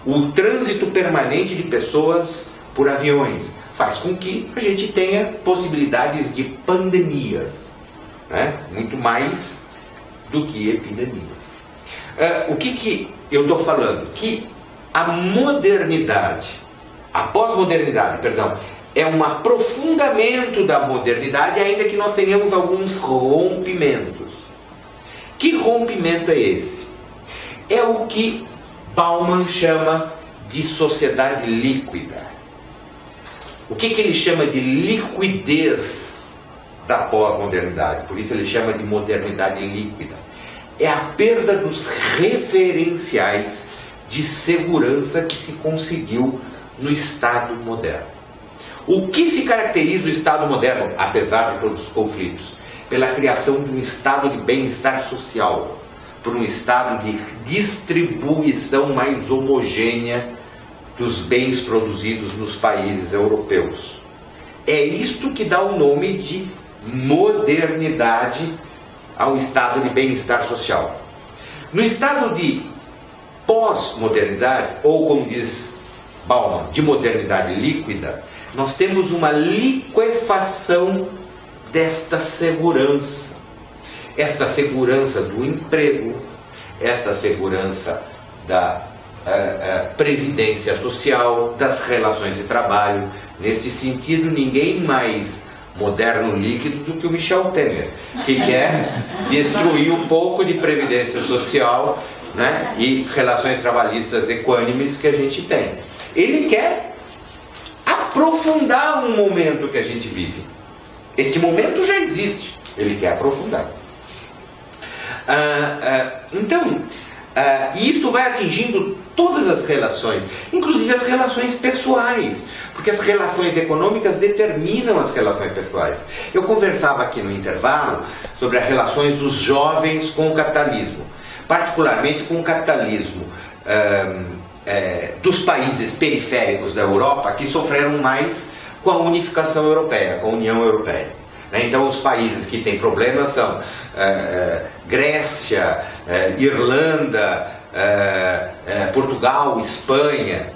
o trânsito permanente de pessoas por aviões, faz com que a gente tenha possibilidades de pandemias, né? Muito mais do que epidemias. O que eu estou falando? Que a modernidade, a pós-modernidade, perdão, é um aprofundamento da modernidade, ainda que nós tenhamos alguns rompimentos. Que rompimento é esse? É o que Bauman chama de sociedade líquida. O que ele chama de liquidez da pós-modernidade? Por isso ele chama de modernidade líquida. É a perda dos referenciais de segurança que se conseguiu no Estado moderno. O que se caracteriza o Estado moderno, apesar de todos os conflitos? Pela criação de um estado de bem-estar social, por um estado de distribuição mais homogênea dos bens produzidos nos países europeus. É isto que dá o nome de modernidade ao estado de bem-estar social. No estado de pós-modernidade, ou como diz Bauman, de modernidade líquida, nós temos uma liquefação desta segurança. Esta segurança do emprego, esta segurança da previdência social, das relações de trabalho. Nesse sentido, ninguém mais moderno líquido do que o Michel Temer, que quer destruir um pouco de previdência social, né, e relações trabalhistas equânimes que a gente tem. Ele quer aprofundar um momento que a gente vive. Este momento já existe, ele quer aprofundar. Então, isso vai atingindo todas as relações, inclusive as relações pessoais, porque as relações econômicas determinam as relações pessoais. Eu conversava aqui no intervalo sobre as relações dos jovens com o capitalismo, particularmente com o capitalismo dos países periféricos da Europa, que sofreram mais com a unificação europeia, com a União Europeia. Então os países que têm problemas são Grécia, Irlanda, Portugal, Espanha,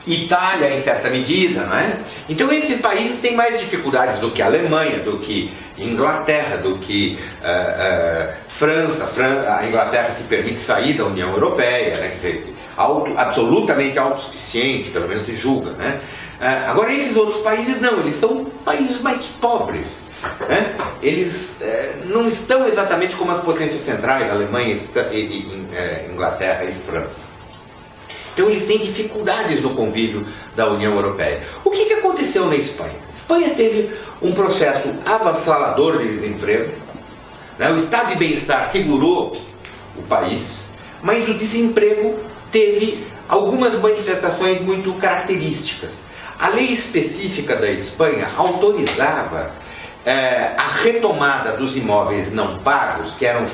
Itália em certa medida, não é? Então esses países têm mais dificuldades do que a Alemanha, do que Inglaterra, do que França. A Inglaterra se permite sair da União Europeia, né? Quer dizer, absolutamente autossuficiente, pelo menos se julga, né? Agora esses outros países não, eles são países mais pobres, né? Eles não estão exatamente como as potências centrais, Alemanha, Inglaterra e França. Então eles têm dificuldades no convívio da União Europeia. O que aconteceu na Espanha? A Espanha teve um processo avassalador de desemprego, né? O estado de bem-estar segurou o país, mas o desemprego teve algumas manifestações muito características. A lei específica da Espanha autorizava a retomada dos imóveis não pagos, que eram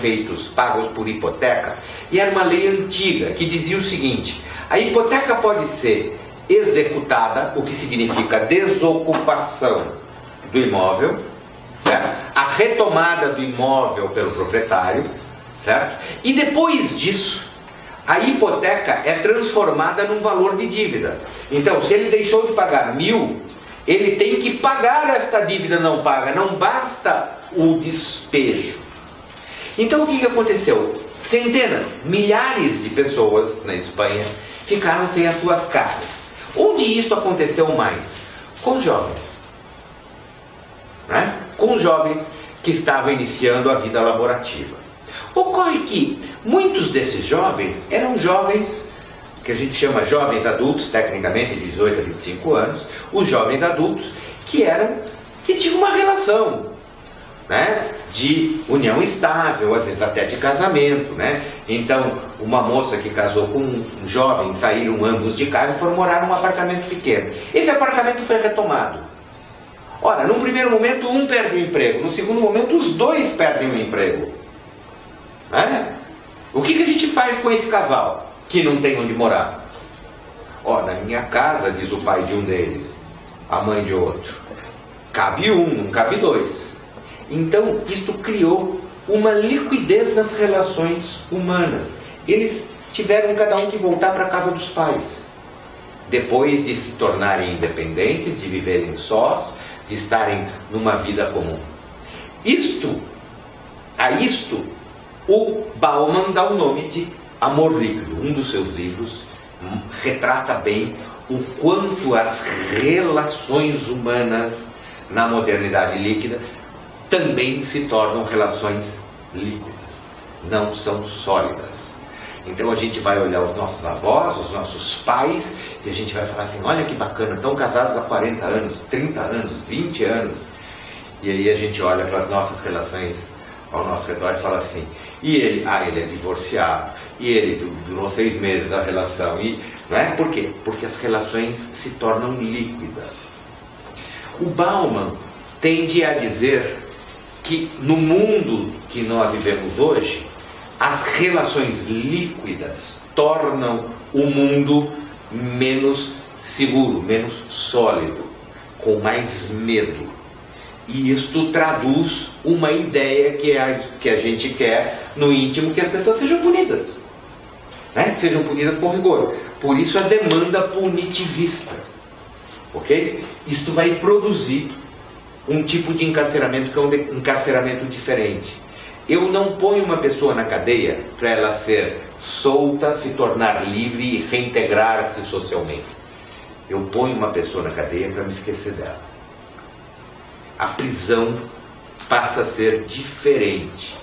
pagos por hipoteca, e era uma lei antiga que dizia o seguinte: a hipoteca pode ser executada, o que significa desocupação do imóvel, certo? A retomada do imóvel pelo proprietário, certo? E depois disso, a hipoteca é transformada num valor de dívida. Então, se ele deixou de pagar 1.000, ele tem que pagar esta dívida não paga, não basta o despejo. Então, o que aconteceu? Centenas, milhares de pessoas na Espanha ficaram sem as suas casas. Onde isso aconteceu mais? Com jovens. Né? Com jovens que estavam iniciando a vida laborativa. Ocorre que muitos desses jovens eram jovens, que a gente chama jovens adultos, tecnicamente de 18 a 25 anos, os jovens adultos que tinham uma relação, né, de união estável, às vezes até de casamento, né? Então, uma moça que casou com um jovem, saíram ambos de casa e foram morar num apartamento pequeno. Esse apartamento foi retomado. Ora, num primeiro momento um perde o emprego, no segundo momento os dois perdem o emprego. Né? O que a gente faz com esse casal que não tem onde morar? Na minha casa, diz o pai de um deles, a mãe de outro, cabe um, não cabe dois. Então, isto criou uma liquidez nas relações humanas. Eles tiveram cada um que voltar para a casa dos pais, depois de se tornarem independentes, de viverem sós, de estarem numa vida comum. A isto, o Bauman dá o nome de Amor Líquido. Um dos seus livros retrata bem o quanto as relações humanas na modernidade líquida também se tornam relações líquidas, não são sólidas. Então a gente vai olhar os nossos avós, os nossos pais, e a gente vai falar assim: olha que bacana, estão casados há 40 anos, 30 anos, 20 anos. E aí a gente olha para as nossas relações ao nosso redor e fala assim: e ele? Ele é divorciado, e ele durou 6 meses a relação. Não é? Por quê? Porque as relações se tornam líquidas. O Bauman tende a dizer que no mundo que nós vivemos hoje, as relações líquidas tornam o mundo menos seguro, menos sólido, com mais medo. E isto traduz uma ideia que a gente quer no íntimo, que as pessoas sejam punidas, né? Sejam punidas com rigor. Por isso a demanda punitivista, ok? Isto vai produzir um tipo de encarceramento que é um encarceramento diferente. Eu não ponho uma pessoa na cadeia para ela ser solta, se tornar livre e reintegrar-se socialmente. Eu ponho uma pessoa na cadeia para me esquecer dela. A prisão passa a ser diferente.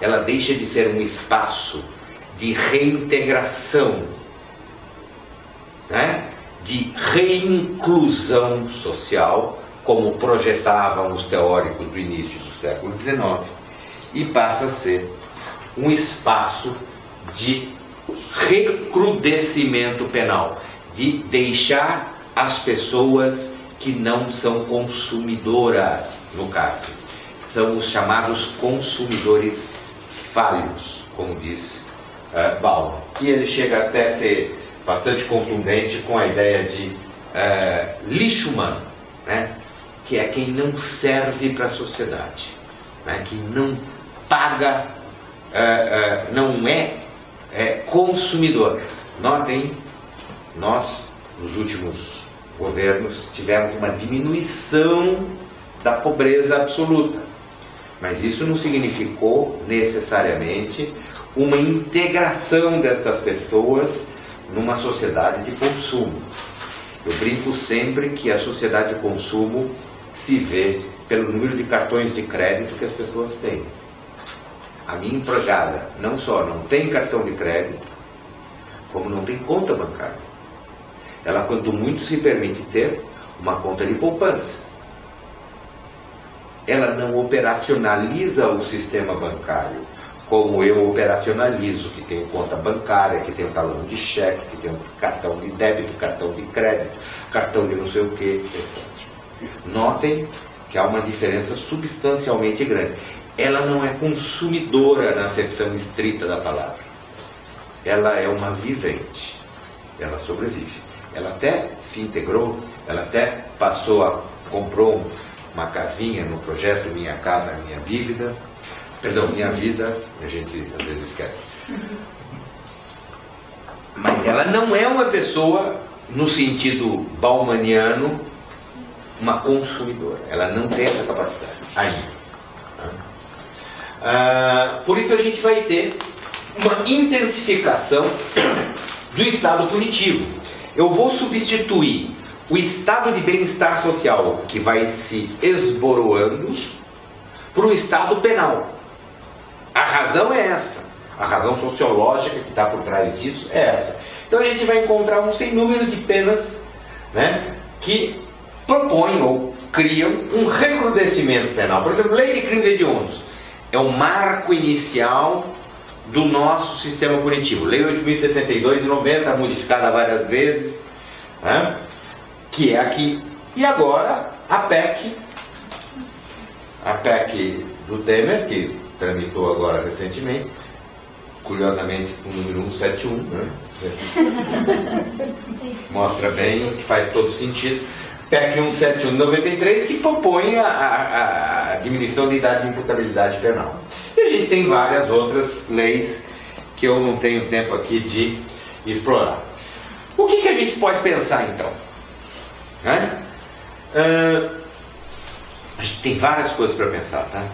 Ela deixa de ser um espaço de reintegração, né? De reinclusão social, como projetavam os teóricos do início do século XIX, e passa a ser um espaço de recrudescimento penal, de deixar as pessoas que não são consumidoras no cárcere. São os chamados consumidores falhos, como diz Bauman. E ele chega até a ser bastante contundente com a ideia de lixo humano, né? Que é quem não serve para a sociedade, né? Que não paga, não é consumidor. Notem, nós, nos últimos governos, tivemos uma diminuição da pobreza absoluta, mas isso não significou necessariamente uma integração destas pessoas numa sociedade de consumo. Eu brinco sempre que a sociedade de consumo se vê pelo número de cartões de crédito que as pessoas têm. A minha empregada não só não tem cartão de crédito, como não tem conta bancária. Ela, quanto muito, se permite ter uma conta de poupança. Ela não operacionaliza o sistema bancário como eu operacionalizo, que tenho conta bancária, que tenho talão de cheque, que tenho cartão de débito, cartão de crédito, cartão de não sei o que, etc. Notem que há uma diferença substancialmente grande. Ela não é consumidora na acepção estrita da palavra. Ela é uma vivente. Ela sobrevive. Ela até se integrou, ela até comprou uma casinha no projeto Minha Casa, Minha Dívida. Perdão, Minha Vida, a gente às vezes esquece. Mas ela não é uma pessoa, no sentido baumaniano, uma consumidora. Ela não tem essa capacidade ainda. Por isso a gente vai ter uma intensificação do estado punitivo. Eu vou substituir o estado de bem-estar social, que vai se esboroando, por um estado penal. A razão é essa. A razão sociológica que está por trás disso é essa. Então a gente vai encontrar um sem número de penas, né, que propõem ou criam um recrudescimento penal. Por exemplo, lei de crimes hediondos é o marco inicial do nosso sistema punitivo. Lei 8.072 de 90, modificada várias vezes, né, que é aqui. E agora a PEC do Temer, que tramitou agora recentemente, curiosamente com o número 171, né? Mostra bem que faz todo sentido. PEC 171 de 93, que propõe a diminuição da idade de imputabilidade penal. E a gente tem várias outras leis que eu não tenho tempo aqui de explorar. O que a gente pode pensar então? Né? A gente tem várias coisas para pensar, tá?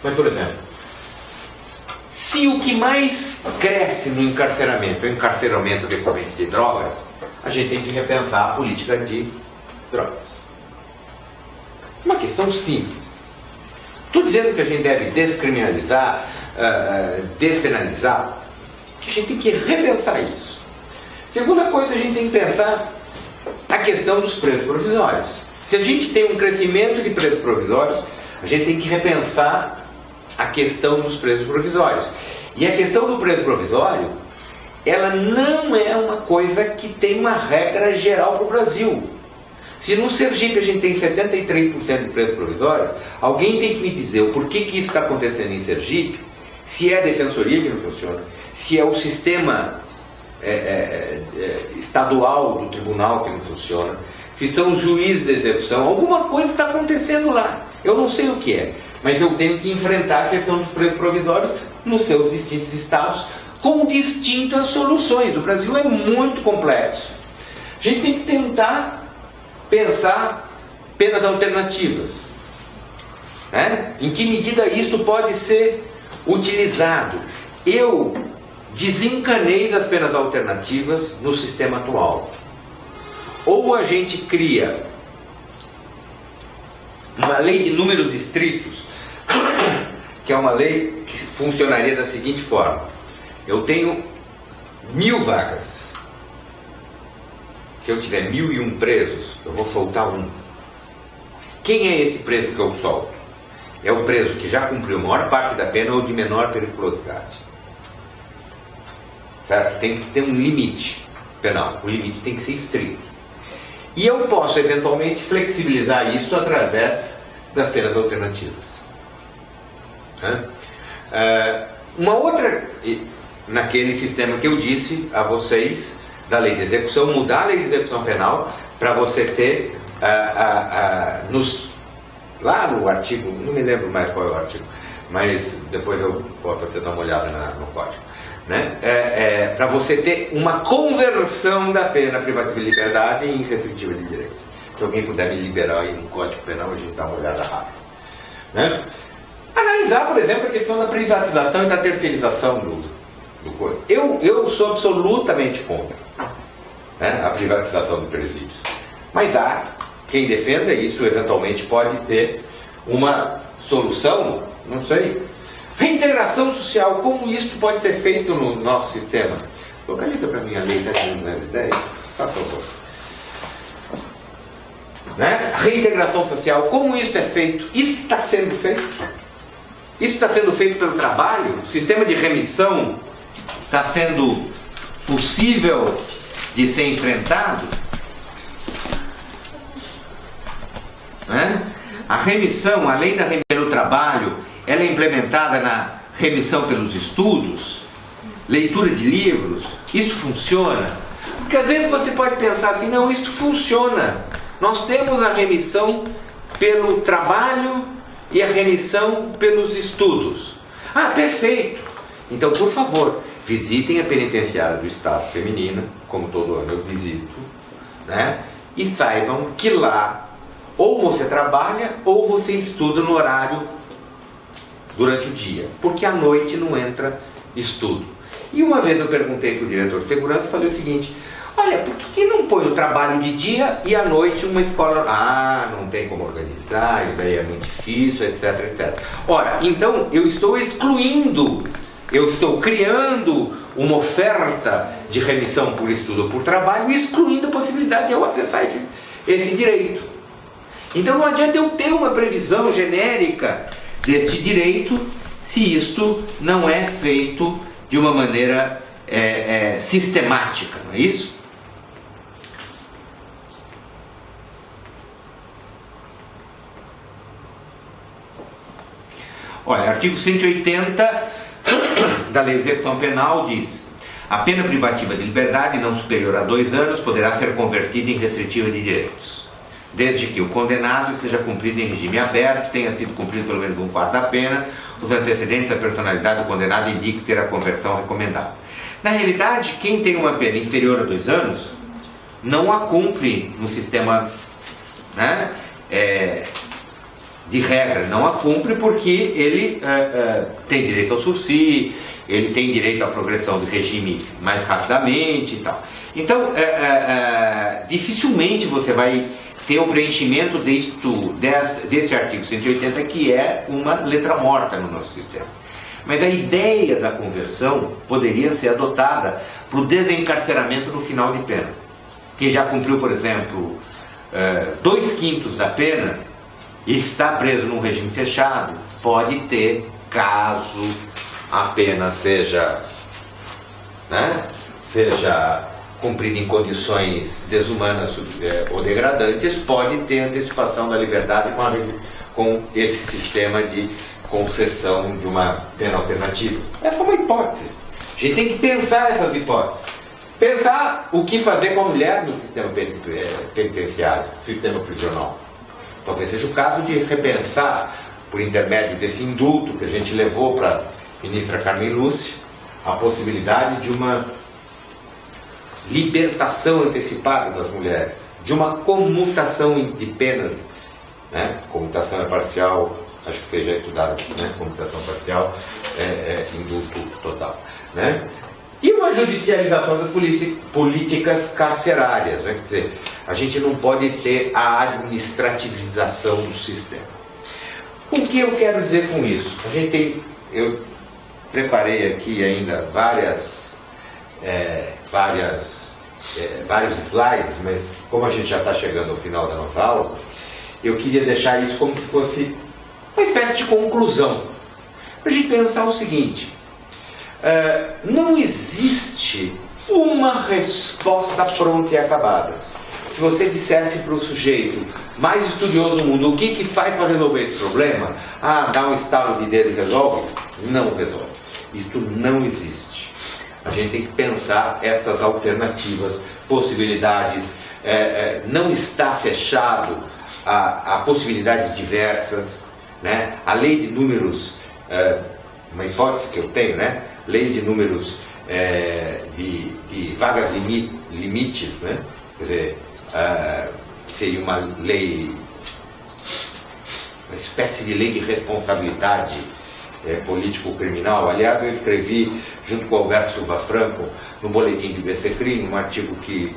Mas, por exemplo, se o que mais cresce no encarceramento é o encarceramento decorrente de drogas, a gente tem que repensar a política de drogas. Uma questão simples. Estou dizendo que a gente deve descriminalizar, despenalizar, que a gente tem que repensar isso. Segunda coisa, a gente tem que pensar a questão dos presos provisórios. Se a gente tem um crescimento de presos provisórios, a gente tem que repensar a questão dos presos provisórios. E a questão do preso provisório, ela não é uma coisa que tem uma regra geral para o Brasil. Se no Sergipe a gente tem 73% de presos provisórios, alguém tem que me dizer o porquê que isso está acontecendo em Sergipe, se é a defensoria que não funciona, se é o sistema estadual do tribunal que não funciona, se são os juízes de execução, alguma coisa está acontecendo lá. Eu não sei o que é, mas eu tenho que enfrentar a questão dos presos provisórios nos seus distintos estados com distintas soluções. O Brasil é muito complexo. A gente tem que tentar pensar penas alternativas, né? Em que medida isso pode ser utilizado. Eu desencanei das penas alternativas no sistema atual. Ou a gente cria uma lei de números estritos, que é uma lei que funcionaria da seguinte forma: eu tenho 1000 vagas. Se eu tiver 1001 presos, eu vou soltar um. Quem é esse preso que eu solto? É o preso que já cumpriu a maior parte da pena ou de menor periculosidade. Certo? Tem que ter um limite penal. O limite tem que ser estrito. E eu posso, eventualmente, flexibilizar isso através das penas alternativas. Uma outra, naquele sistema que eu disse a vocês, da lei de execução, mudar a lei de execução penal para você ter, lá no artigo, não me lembro mais qual é o artigo, mas depois eu posso até dar uma olhada no código, né? Para você ter uma conversão da pena privativa de liberdade em restritiva de direito. Se alguém puder me liberar aí no Código Penal, a gente dá uma olhada rápida, né? Analisar, por exemplo, a questão da privatização e da terceirização do coisa. Eu sou absolutamente contra, né, a privatização do presídios. Mas há quem defenda isso, eventualmente pode ter uma solução, não sei. Reintegração social, como isso pode ser feito no nosso sistema? Localiza para mim a lei 7.910, por favor. Né? Reintegração social, como isso é feito? Isso está sendo feito. Isso está sendo feito pelo trabalho? O sistema de remissão está sendo possível de ser enfrentado? Né? A remissão, além da remissão pelo trabalho, ela é implementada na remissão pelos estudos, leitura de livros. Isso funciona? Porque às vezes você pode pensar assim, não, isso funciona. Nós temos a remissão pelo trabalho e a remissão pelos estudos. Ah, perfeito! Então, por favor, visitem a penitenciária do Estado Feminina, como todo ano eu visito, né? E saibam que lá ou você trabalha ou você estuda no horário durante o dia, porque à noite não entra estudo. E uma vez eu perguntei para o diretor de segurança e falei o seguinte: olha, por que não põe o trabalho de dia e à noite uma escola? Ah, não tem como organizar, isso daí é muito difícil, etc, etc. Ora, então eu estou excluindo, eu estou criando uma oferta de remissão por estudo ou por trabalho, excluindo a possibilidade de eu acessar esse direito. Então não adianta eu ter uma previsão genérica deste direito se isto não é feito de uma maneira sistemática, não é isso? Olha, artigo 180 da Lei de Execução Penal diz: a pena privativa de liberdade não superior a 2 anos poderá ser convertida em restritiva de direitos, desde que o condenado esteja cumprido em regime aberto, tenha sido cumprido pelo menos 1/4 da pena, os antecedentes da personalidade do condenado indiquem ser a conversão recomendada. Na realidade, quem tem uma pena inferior a 2 anos não a cumpre no sistema, né, de regra, não a cumpre porque ele tem direito ao sursi, ele tem direito à progressão do regime mais rapidamente e tal. Então, dificilmente você vai ter o preenchimento desse artigo 180, que é uma letra morta no nosso sistema. Mas a ideia da conversão poderia ser adotada para o desencarceramento no final de pena. Quem já cumpriu, por exemplo, 2/5 da pena e está preso num regime fechado, pode ter, caso a pena seja cumprida em condições desumanas ou degradantes, pode ter antecipação da liberdade com esse sistema de concessão de uma pena alternativa. Essa é uma hipótese. A gente tem que pensar essas hipóteses. Pensar o que fazer com a mulher no sistema penitenciário, sistema prisional. Talvez seja o caso de repensar, por intermédio desse indulto que a gente levou para a ministra Carmen Lúcia, a possibilidade de uma libertação antecipada das mulheres, de uma comutação de penas, né? Comutação é parcial, acho que seja estudado, né? Comutação parcial indulto total, né? E uma judicialização das políticas carcerárias, né? Quer dizer, a gente não pode ter a administrativização do sistema. O que eu quero dizer com isso? Eu preparei aqui ainda vários slides, mas como a gente já está chegando ao final da nossa aula, eu queria deixar isso como se fosse uma espécie de conclusão, para a gente pensar o seguinte: não existe uma resposta pronta e acabada. Se você dissesse para o sujeito mais estudioso do mundo o que faz para resolver esse problema, dá um estalo de dedo e resolve, não resolve. Isto não existe. A gente tem que pensar essas alternativas, possibilidades. Não está fechado a possibilidades diversas, né? A lei de números, uma hipótese que eu tenho, né? Lei de números de vagas limites, né? Quer dizer, seria uma lei, uma espécie de lei de responsabilidade político-criminal. Aliás, eu escrevi, junto com o Alberto Silva Franco, no boletim de BCCRIM, um artigo que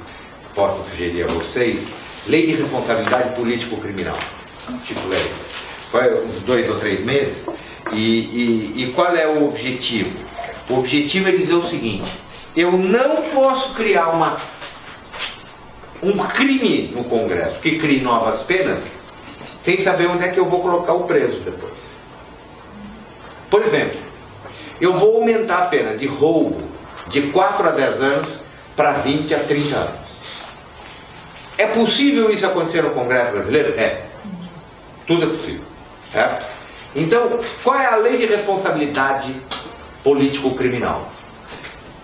posso sugerir a vocês: Lei de Responsabilidade Político-Criminal. O título é esse. Foi uns 2 ou 3 meses. E qual é o objetivo? O objetivo é dizer o seguinte: eu não posso criar um crime no Congresso que crie novas penas sem saber onde é que eu vou colocar o preso depois. Por exemplo, eu vou aumentar a pena de roubo de 4 a 10 anos para 20 a 30 anos. É possível isso acontecer no Congresso brasileiro? É. Tudo é possível. Certo? Então, qual é a lei de responsabilidade político-criminal?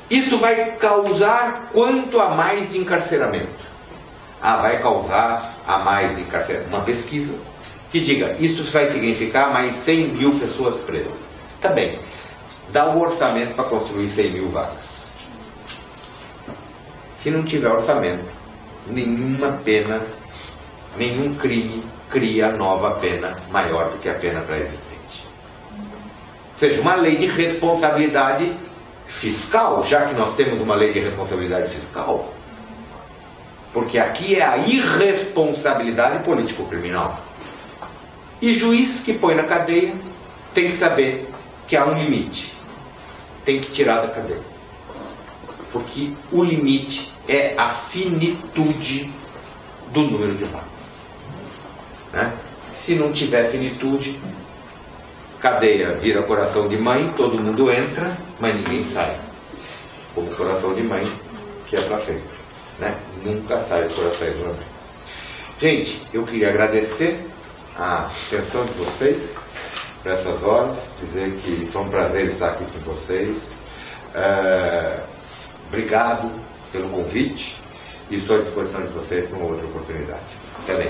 Isso vai causar quanto a mais de encarceramento? Vai causar a mais de encarceramento. Uma pesquisa que diga, isso vai significar mais 100 mil pessoas presas. Tá bem. Dá um orçamento para construir 100 mil vagas. Se não tiver orçamento, nenhuma pena, nenhum crime cria nova pena maior do que a pena pré-existente. Ou seja, uma lei de responsabilidade fiscal, já que nós temos uma lei de responsabilidade fiscal, porque aqui é a irresponsabilidade político-criminal. E juiz que põe na cadeia tem que saber que há um limite. Tem que tirar da cadeia. Porque o limite é a finitude do número de vagas. Né? Se não tiver finitude, cadeia vira coração de mãe, todo mundo entra, mas ninguém sai. Como coração de mãe, que é para sempre. Né? Nunca sai do coração de mãe. Gente, eu queria agradecer a atenção de vocês por essas horas, dizer que foi um prazer estar aqui com vocês. Obrigado pelo convite e estou à disposição de vocês para uma outra oportunidade. Até bem.